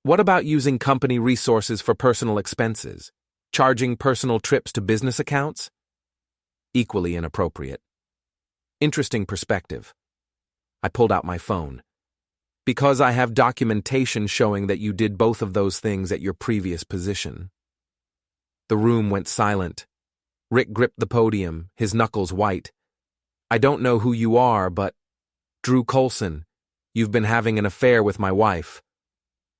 What about using company resources for personal expenses? Charging personal trips to business accounts?" Equally inappropriate. Interesting perspective. I pulled out my phone. "Because I have documentation showing that you did both of those things at your previous position." The room went silent. Rick gripped the podium, his knuckles white. "I don't know who you are, but Drew Coulson, you've been having an affair with my wife."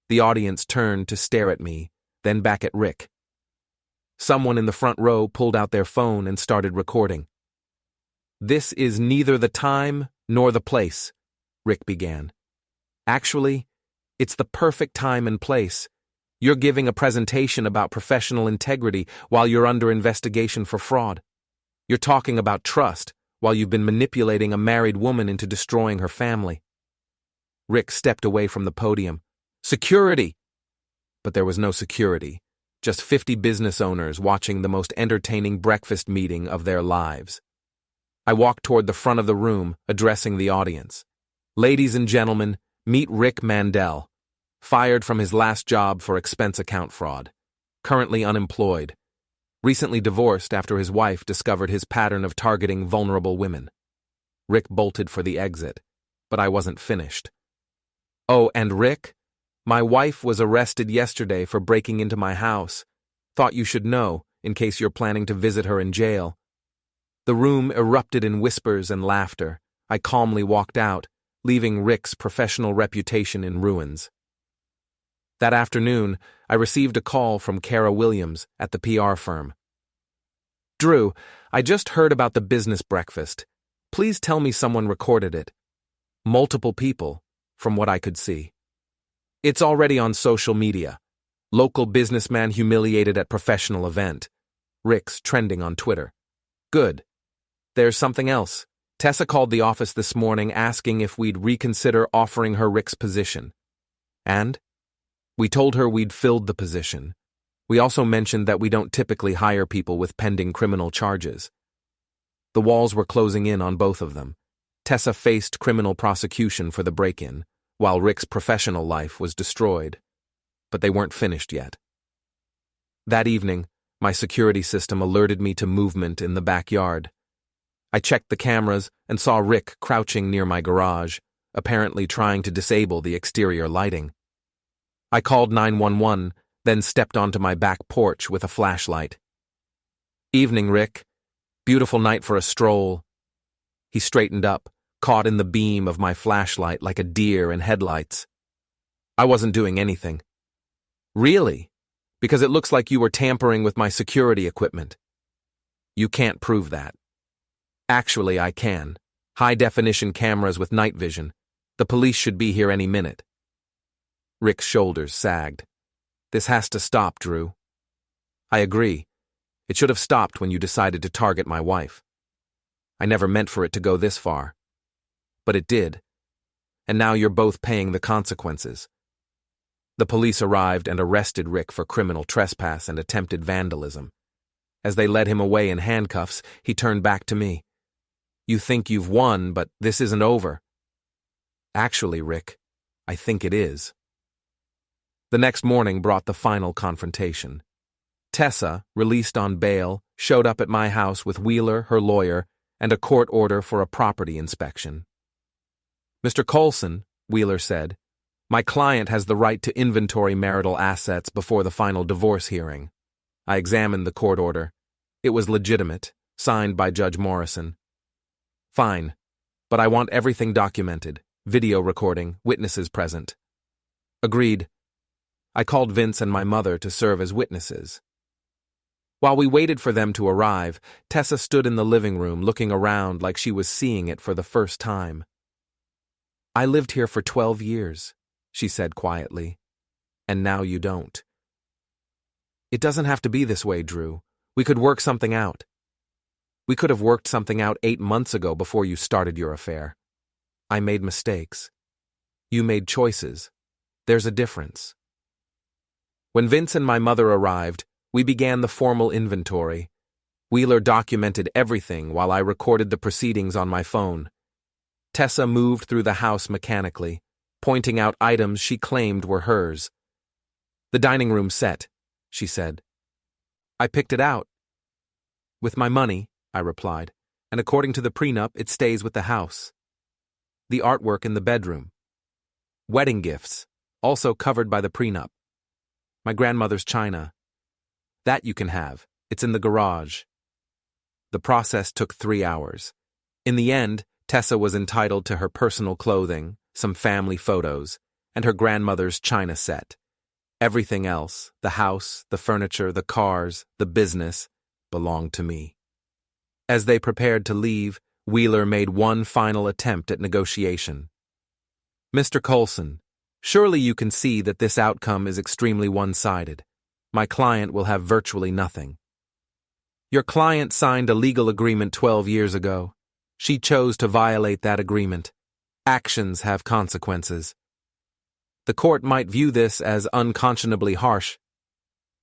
The audience turned to stare at me, then back at Rick. Someone in the front row pulled out their phone and started recording. "This is neither the time nor the place," Rick began. "Actually, it's the perfect time and place. You're giving a presentation about professional integrity while you're under investigation for fraud. You're talking about trust while you've been manipulating a married woman into destroying her family." Rick stepped away from the podium. "Security!" But there was no security, just 50 business owners watching the most entertaining breakfast meeting of their lives. I walked toward the front of the room, addressing the audience. "Ladies and gentlemen, meet Rick Mandell, fired from his last job for expense account fraud, currently unemployed. Recently divorced after his wife discovered his pattern of targeting vulnerable women. Rick bolted for the exit, but I wasn't finished. Oh, and Rick, my wife was arrested yesterday for breaking into my house. Thought you should know, in case you're planning to visit her in jail. The room erupted in whispers and laughter. I calmly walked out, leaving Rick's professional reputation in ruins. That afternoon, I received a call from Kara Williams at the PR firm. Drew, I just heard about the business breakfast. Please tell me someone recorded it. Multiple people, from what I could see. It's already on social media. Local businessman humiliated at professional event. Rick's trending on Twitter. Good. There's something else. Tessa called the office this morning asking if we'd reconsider offering her Rick's position. And? We told her we'd filled the position. We also mentioned that we don't typically hire people with pending criminal charges. The walls were closing in on both of them. Tessa faced criminal prosecution for the break-in, while Rick's professional life was destroyed. But they weren't finished yet. That evening, my security system alerted me to movement in the backyard. I checked the cameras and saw Rick crouching near my garage, apparently trying to disable the exterior lighting. I called 911, then stepped onto my back porch with a flashlight. Evening, Rick. Beautiful night for a stroll. He straightened up, caught in the beam of my flashlight like a deer in headlights. I wasn't doing anything. Really? Because it looks like you were tampering with my security equipment. You can't prove that. Actually, I can. High-definition cameras with night vision. The police should be here any minute. Rick's shoulders sagged. This has to stop, Drew. I agree. It should have stopped when you decided to target my wife. I never meant for it to go this far. But it did. And now you're both paying the consequences. The police arrived and arrested Rick for criminal trespass and attempted vandalism. As they led him away in handcuffs, he turned back to me. You think you've won, but this isn't over. Actually, Rick, I think it is. The next morning brought the final confrontation. Tessa, released on bail, showed up at my house with Wheeler, her lawyer, and a court order for a property inspection. Mr. Coulson, Wheeler said, my client has the right to inventory marital assets before the final divorce hearing. I examined the court order. It was legitimate, signed by Judge Morrison. Fine, but I want everything documented, video recording, witnesses present. Agreed. I called Vince and my mother to serve as witnesses. While we waited for them to arrive, Tessa stood in the living room looking around like she was seeing it for the first time. I lived here for 12 years, she said quietly, and now you don't. It doesn't have to be this way, Drew. We could work something out. We could have worked something out 8 months ago before you started your affair. I made mistakes. You made choices. There's a difference. When Vince and my mother arrived, we began the formal inventory. Wheeler documented everything while I recorded the proceedings on my phone. Tessa moved through the house mechanically, pointing out items she claimed were hers. The dining room set, she said. I picked it out. With my money, I replied, and according to the prenup, it stays with the house. The artwork in the bedroom. Wedding gifts, also covered by the prenup. My grandmother's china. That you can have. It's in the garage. The process took 3 hours. In the end, Tessa was entitled to her personal clothing, some family photos, and her grandmother's china set. Everything else, the house, the furniture, the cars, the business, belonged to me. As they prepared to leave, Wheeler made one final attempt at negotiation. Mr. Coulson, surely you can see that this outcome is extremely one-sided. My client will have virtually nothing. Your client signed a legal agreement 12 years ago. She chose to violate that agreement. Actions have consequences. The court might view this as unconscionably harsh.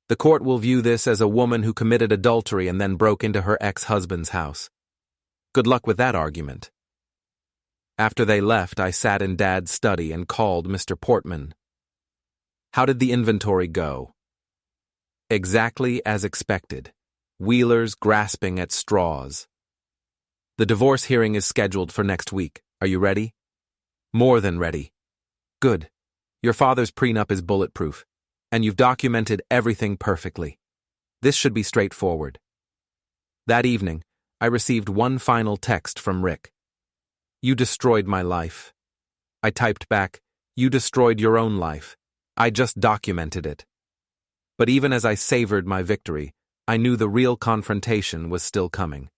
The court will view this as a woman who committed adultery and then broke into her ex-husband's house. Good luck with that argument. After they left, I sat in Dad's study and called Mr. Portman. How did the inventory go? Exactly as expected. wheelers grasping at straws. The divorce hearing is scheduled for next week. Are you ready? More than ready. Good. Your father's prenup is bulletproof, and you've documented everything perfectly. This should be straightforward. That evening, I received one final text from Rick. You destroyed my life. I typed back, you destroyed your own life. I just documented it. But even as I savored my victory, I knew the real confrontation was still coming.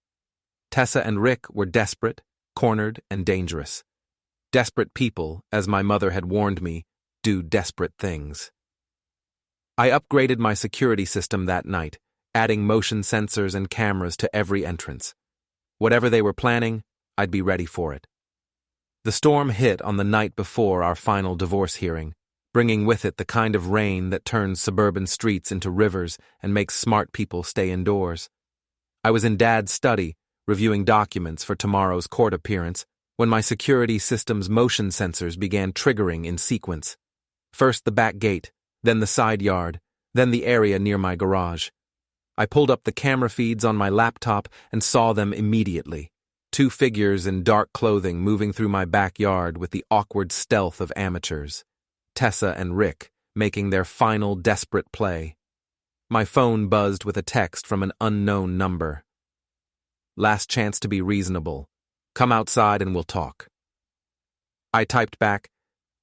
Tessa and Rick were desperate, cornered, and dangerous. Desperate people, as my mother had warned me, do desperate things. I upgraded my security system that night, adding motion sensors and cameras to every entrance. Whatever they were planning, I'd be ready for it. The storm hit on the night before our final divorce hearing, bringing with it the kind of rain that turns suburban streets into rivers and makes smart people stay indoors. I was in Dad's study, reviewing documents for tomorrow's court appearance, when my security system's motion sensors began triggering in sequence. First the back gate, then the side yard, then the area near my garage. I pulled up the camera feeds on my laptop and saw them immediately. Two figures in dark clothing moving through my backyard with the awkward stealth of amateurs. Tessa and Rick making their final desperate play. My phone buzzed with a text from an unknown number. Last chance to be reasonable. Come outside and we'll talk. I typed back,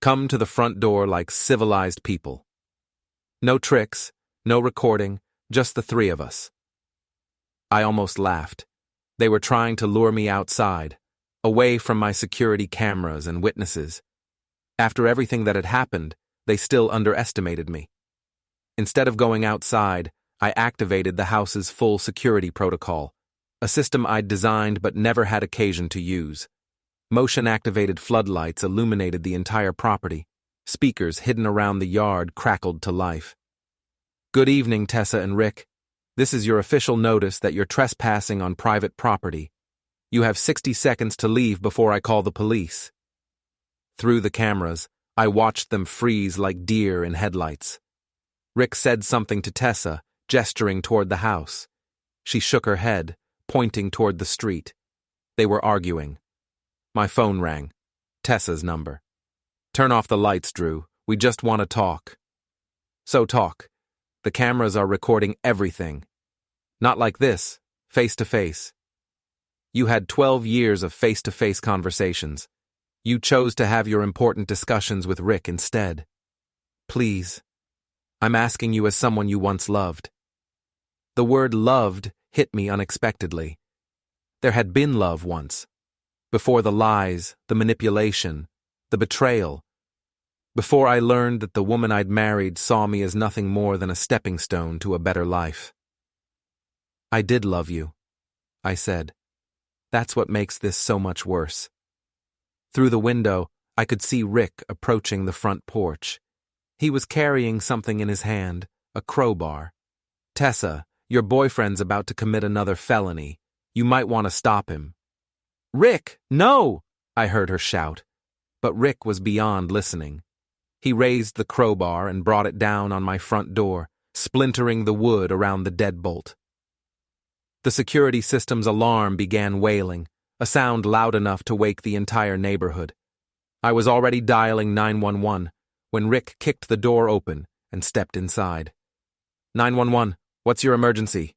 come to the front door like civilized people. No tricks, no recording, just the three of us. I almost laughed. They were trying to lure me outside, away from my security cameras and witnesses. After everything that had happened, they still underestimated me. Instead of going outside, I activated the house's full security protocol, a system I'd designed but never had occasion to use. Motion-activated floodlights illuminated the entire property. Speakers hidden around the yard crackled to life. Good evening, Tessa and Rick. This is your official notice that you're trespassing on private property. You have 60 seconds to leave before I call the police. Through the cameras, I watched them freeze like deer in headlights. Rick said something to Tessa, gesturing toward the house. She shook her head, pointing toward the street. They were arguing. My phone rang. Tessa's number. Turn off the lights, Drew. We just want to talk. So talk. The cameras are recording everything. Not like this, face-to-face. You had 12 years of face-to-face conversations. You chose to have your important discussions with Rick instead. Please. I'm asking you as someone you once loved. The word loved hit me unexpectedly. There had been love once. Before the lies, the manipulation, the betrayal. Before I learned that the woman I'd married saw me as nothing more than a stepping stone to a better life. I did love you, I said. That's what makes this so much worse. Through the window, I could see Rick approaching the front porch. He was carrying something in his hand, a crowbar. Tessa, your boyfriend's about to commit another felony. You might want to stop him. Rick, no! I heard her shout. But Rick was beyond listening. He raised the crowbar and brought it down on my front door, splintering the wood around the deadbolt. The security system's alarm began wailing, a sound loud enough to wake the entire neighborhood. I was already dialing 911 when Rick kicked the door open and stepped inside. 911, what's your emergency?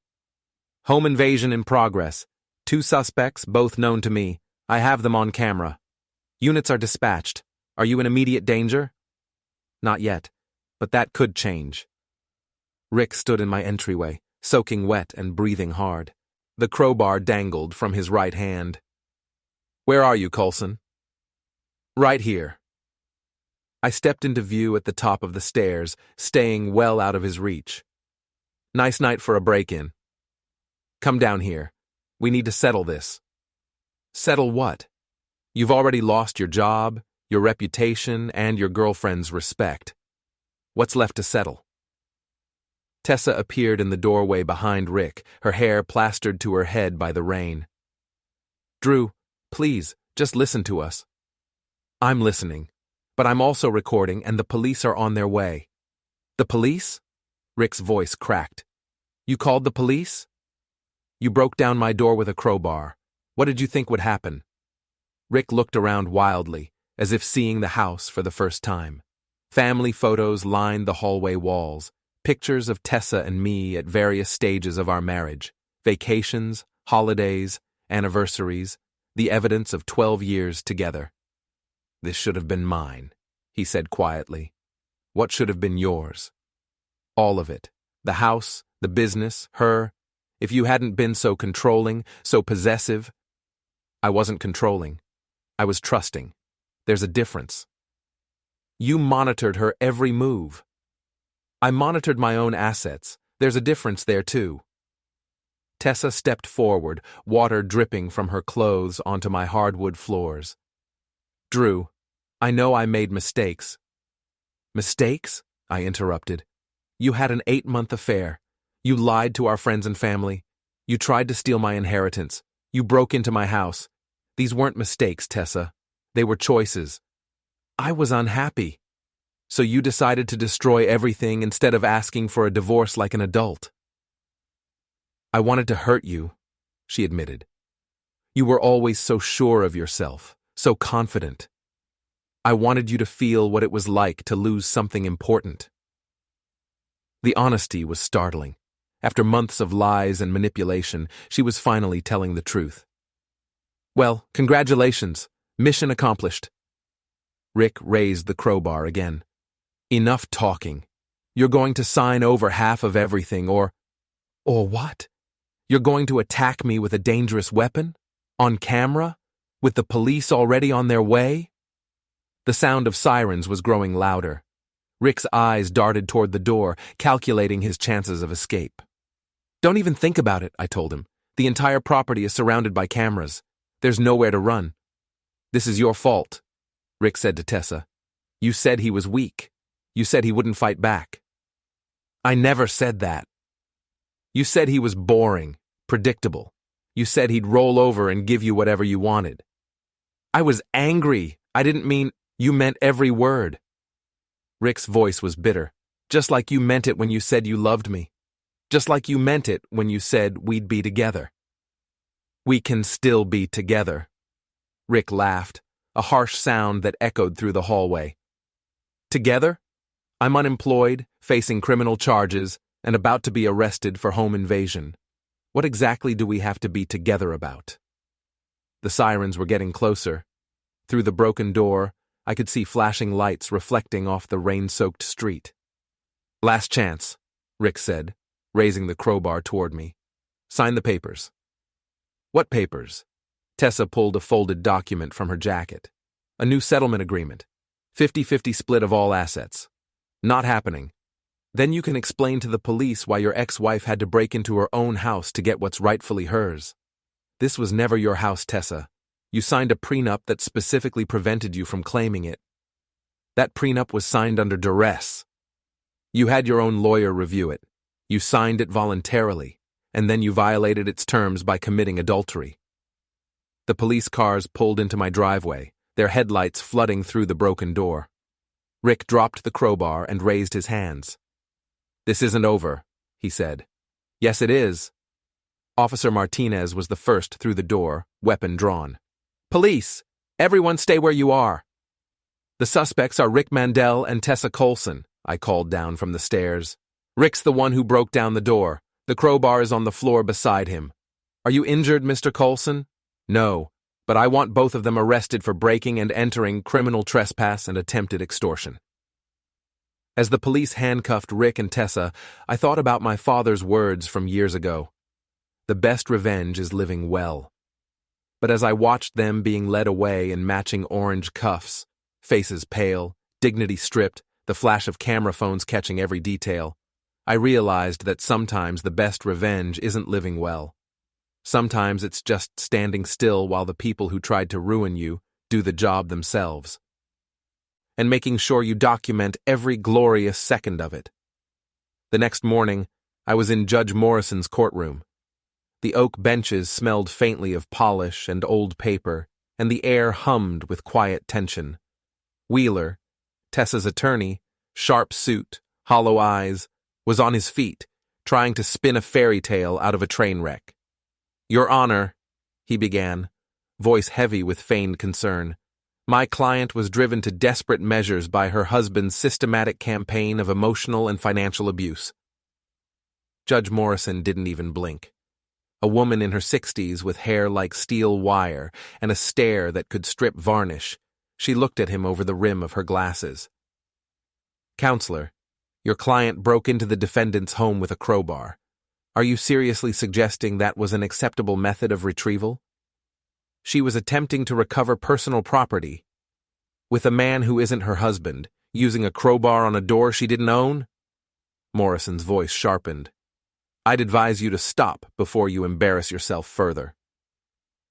Home invasion in progress. 2 suspects, both known to me. I have them on camera. Units are dispatched. Are you in immediate danger? Not yet, but that could change. Rick stood in my entryway, soaking wet and breathing hard. The crowbar dangled from his right hand. Where are you, Coulson? Right here. I stepped into view at the top of the stairs, staying well out of his reach. Nice night for a break-in. Come down here. We need to settle this. Settle what? You've already lost your job, your reputation, and your girlfriend's respect. What's left to settle? Tessa appeared in the doorway behind Rick, her hair plastered to her head by the rain. Drew, please, just listen to us. I'm listening, but I'm also recording and the police are on their way. The police? Rick's voice cracked. You called the police? You broke down my door with a crowbar. What did you think would happen? Rick looked around wildly, as if seeing the house for the first time. Family photos lined the hallway walls, pictures of Tessa and me at various stages of our marriage, vacations, holidays, anniversaries, the evidence of 12 years together. This should have been mine, he said quietly. What should have been yours? All of it. The house, the business, her. If you hadn't been so controlling, so possessive. I wasn't controlling. I was trusting. There's a difference. You monitored her every move. I monitored my own assets. There's a difference there too. Tessa stepped forward, water dripping from her clothes onto my hardwood floors. Drew, I know I made mistakes. Mistakes? I interrupted. You had an 8-month affair. You lied to our friends and family. You tried to steal my inheritance. You broke into my house. These weren't mistakes, Tessa. They were choices. I was unhappy. So you decided to destroy everything instead of asking for a divorce like an adult. I wanted to hurt you, she admitted. You were always so sure of yourself, so confident. I wanted you to feel what it was like to lose something important. The honesty was startling. After months of lies and manipulation, she was finally telling the truth. Well, congratulations. Mission accomplished. Rick raised the crowbar again. Enough talking. You're going to sign over half of everything, or what? You're going to attack me with a dangerous weapon? On camera? With the police already on their way? The sound of sirens was growing louder. Rick's eyes darted toward the door, calculating his chances of escape. Don't even think about it, I told him. The entire property is surrounded by cameras. There's nowhere to run. This is your fault, Rick said to Tessa. You said he was weak. You said he wouldn't fight back. I never said that. You said he was boring, predictable. You said he'd roll over and give you whatever you wanted. I was angry. I didn't mean you meant every word. Rick's voice was bitter, just like you meant it when you said you loved me. Just like you meant it when you said we'd be together. We can still be together. Rick laughed, a harsh sound that echoed through the hallway. Together? I'm unemployed, facing criminal charges, and about to be arrested for home invasion. What exactly do we have to be together about? The sirens were getting closer. Through the broken door, I could see flashing lights reflecting off the rain-soaked street. Last chance, Rick said, raising the crowbar toward me. Sign the papers. What papers? Tessa pulled a folded document from her jacket. A new settlement agreement. 50-50 split of all assets. Not happening. Then you can explain to the police why your ex-wife had to break into her own house to get what's rightfully hers. This was never your house, Tessa. You signed a prenup that specifically prevented you from claiming it. That prenup was signed under duress. You had your own lawyer review it. You signed it voluntarily, and then you violated its terms by committing adultery. The police cars pulled into my driveway, their headlights flooding through the broken door. Rick dropped the crowbar and raised his hands. This isn't over, he said. Yes, it is. Officer Martinez was the first through the door, weapon drawn. Police! Everyone stay where you are. The suspects are Rick Mandell and Tessa Colson, I called down from the stairs. Rick's the one who broke down the door. The crowbar is on the floor beside him. Are you injured, Mr. Colson? No, but I want both of them arrested for breaking and entering, criminal trespass, and attempted extortion. As the police handcuffed Rick and Tessa, I thought about my father's words from years ago. The best revenge is living well. But as I watched them being led away in matching orange cuffs, faces pale, dignity stripped, the flash of camera phones catching every detail, I realized that sometimes the best revenge isn't living well. Sometimes it's just standing still while the people who tried to ruin you do the job themselves. And making sure you document every glorious second of it. The next morning, I was in Judge Morrison's courtroom. The oak benches smelled faintly of polish and old paper, and the air hummed with quiet tension. Wheeler, Tessa's attorney, sharp suit, hollow eyes, was on his feet, trying to spin a fairy tale out of a train wreck. Your Honor, he began, voice heavy with feigned concern. My client was driven to desperate measures by her husband's systematic campaign of emotional and financial abuse. Judge Morrison didn't even blink. A woman in her 60s with hair like steel wire and a stare that could strip varnish, she looked at him over the rim of her glasses. Counselor, your client broke into the defendant's home with a crowbar. Are you seriously suggesting that was an acceptable method of retrieval? She was attempting to recover personal property. With a man who isn't her husband, using a crowbar on a door she didn't own? Morrison's voice sharpened. I'd advise you to stop before you embarrass yourself further.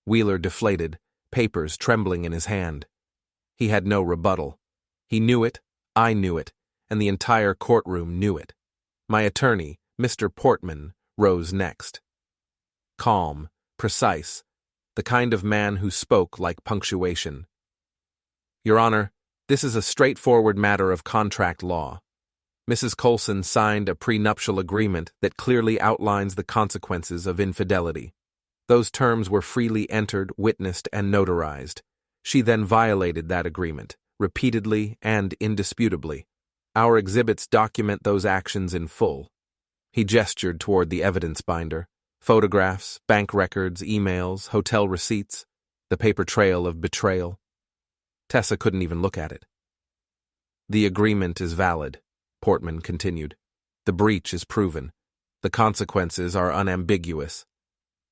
Wheeler deflated, papers trembling in his hand. He had no rebuttal. He knew it, I knew it, and the entire courtroom knew it. My attorney, Mr. Portman, rose next. Calm, precise, the kind of man who spoke like punctuation. Your Honor, this is a straightforward matter of contract law. Mrs. Coulson signed a prenuptial agreement that clearly outlines the consequences of infidelity. Those terms were freely entered, witnessed, and notarized. She then violated that agreement, repeatedly and indisputably. Our exhibits document those actions in full. He gestured toward the evidence binder. Photographs, bank records, emails, hotel receipts, the paper trail of betrayal. Tessa couldn't even look at it. The agreement is valid, Portman continued. The breach is proven. The consequences are unambiguous.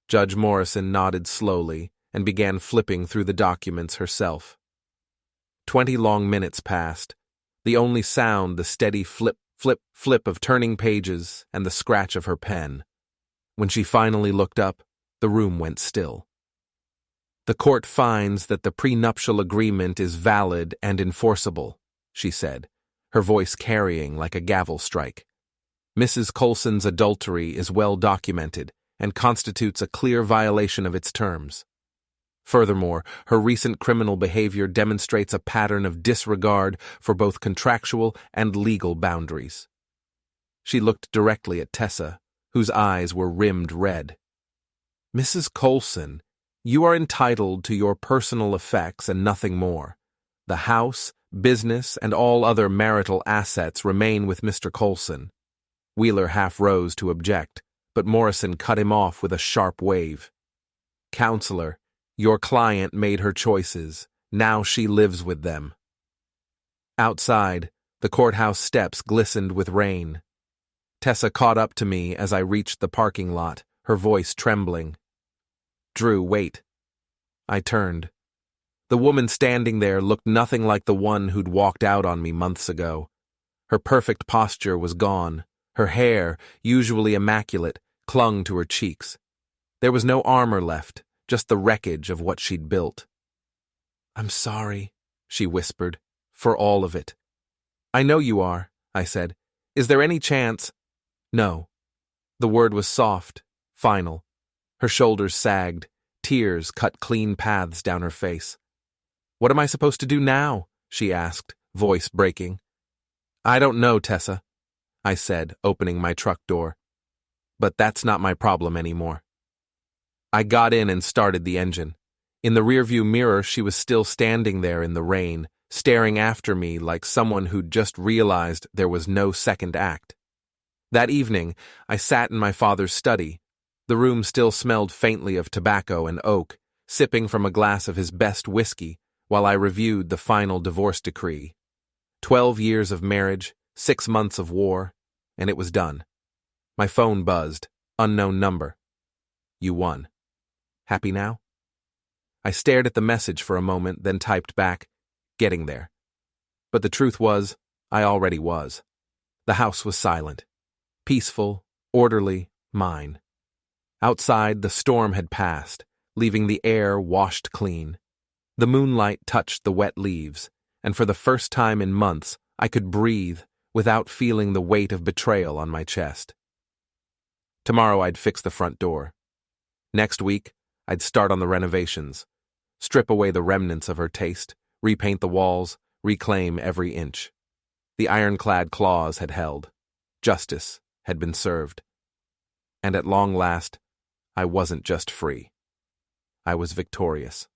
Judge Morrison nodded slowly and began flipping through the documents herself. 20 long minutes passed, the only sound the steady flip, flip, flip of turning pages and the scratch of her pen. When she finally looked up, the room went still. The court finds that the prenuptial agreement is valid and enforceable, she said, her voice carrying like a gavel strike. Mrs. Coulson's adultery is well documented and constitutes a clear violation of its terms. Furthermore, her recent criminal behavior demonstrates a pattern of disregard for both contractual and legal boundaries. She looked directly at Tessa, whose eyes were rimmed red. Mrs. Coulson, you are entitled to your personal effects and nothing more. The house, business, and all other marital assets remain with Mr. Coulson. Wheeler half rose to object, but Morrison cut him off with a sharp wave. Counselor, your client made her choices. Now she lives with them. Outside, the courthouse steps glistened with rain. Tessa caught up to me as I reached the parking lot, her voice trembling. Drew, wait. I turned. The woman standing there looked nothing like the one who'd walked out on me months ago. Her perfect posture was gone. Her hair, usually immaculate, clung to her cheeks. There was no armor left, just the wreckage of what she'd built. I'm sorry, she whispered, for all of it. I know you are, I said. Is there any chance? No. The word was soft, final. Her shoulders sagged, tears cut clean paths down her face. What am I supposed to do now? She asked, voice breaking. I don't know, Tessa, I said, opening my truck door. But that's not my problem anymore. I got in and started the engine. In the rearview mirror, she was still standing there in the rain, staring after me like someone who'd just realized there was no second act. That evening, I sat in my father's study. The room still smelled faintly of tobacco and oak, sipping from a glass of his best whiskey while I reviewed the final divorce decree. 12 years of marriage, 6 months of war, and it was done. My phone buzzed. Unknown number. You won. Happy now? I stared at the message for a moment, then typed back, getting there. But the truth was, I already was. The house was silent. Peaceful, orderly, mine. Outside, the storm had passed, leaving the air washed clean. The moonlight touched the wet leaves, and for the first time in months, I could breathe without feeling the weight of betrayal on my chest. Tomorrow I'd fix the front door. Next week, I'd start on the renovations, strip away the remnants of her taste, repaint the walls, reclaim every inch. The ironclad claws had held. Justice had been served. And at long last, I wasn't just free. I was victorious.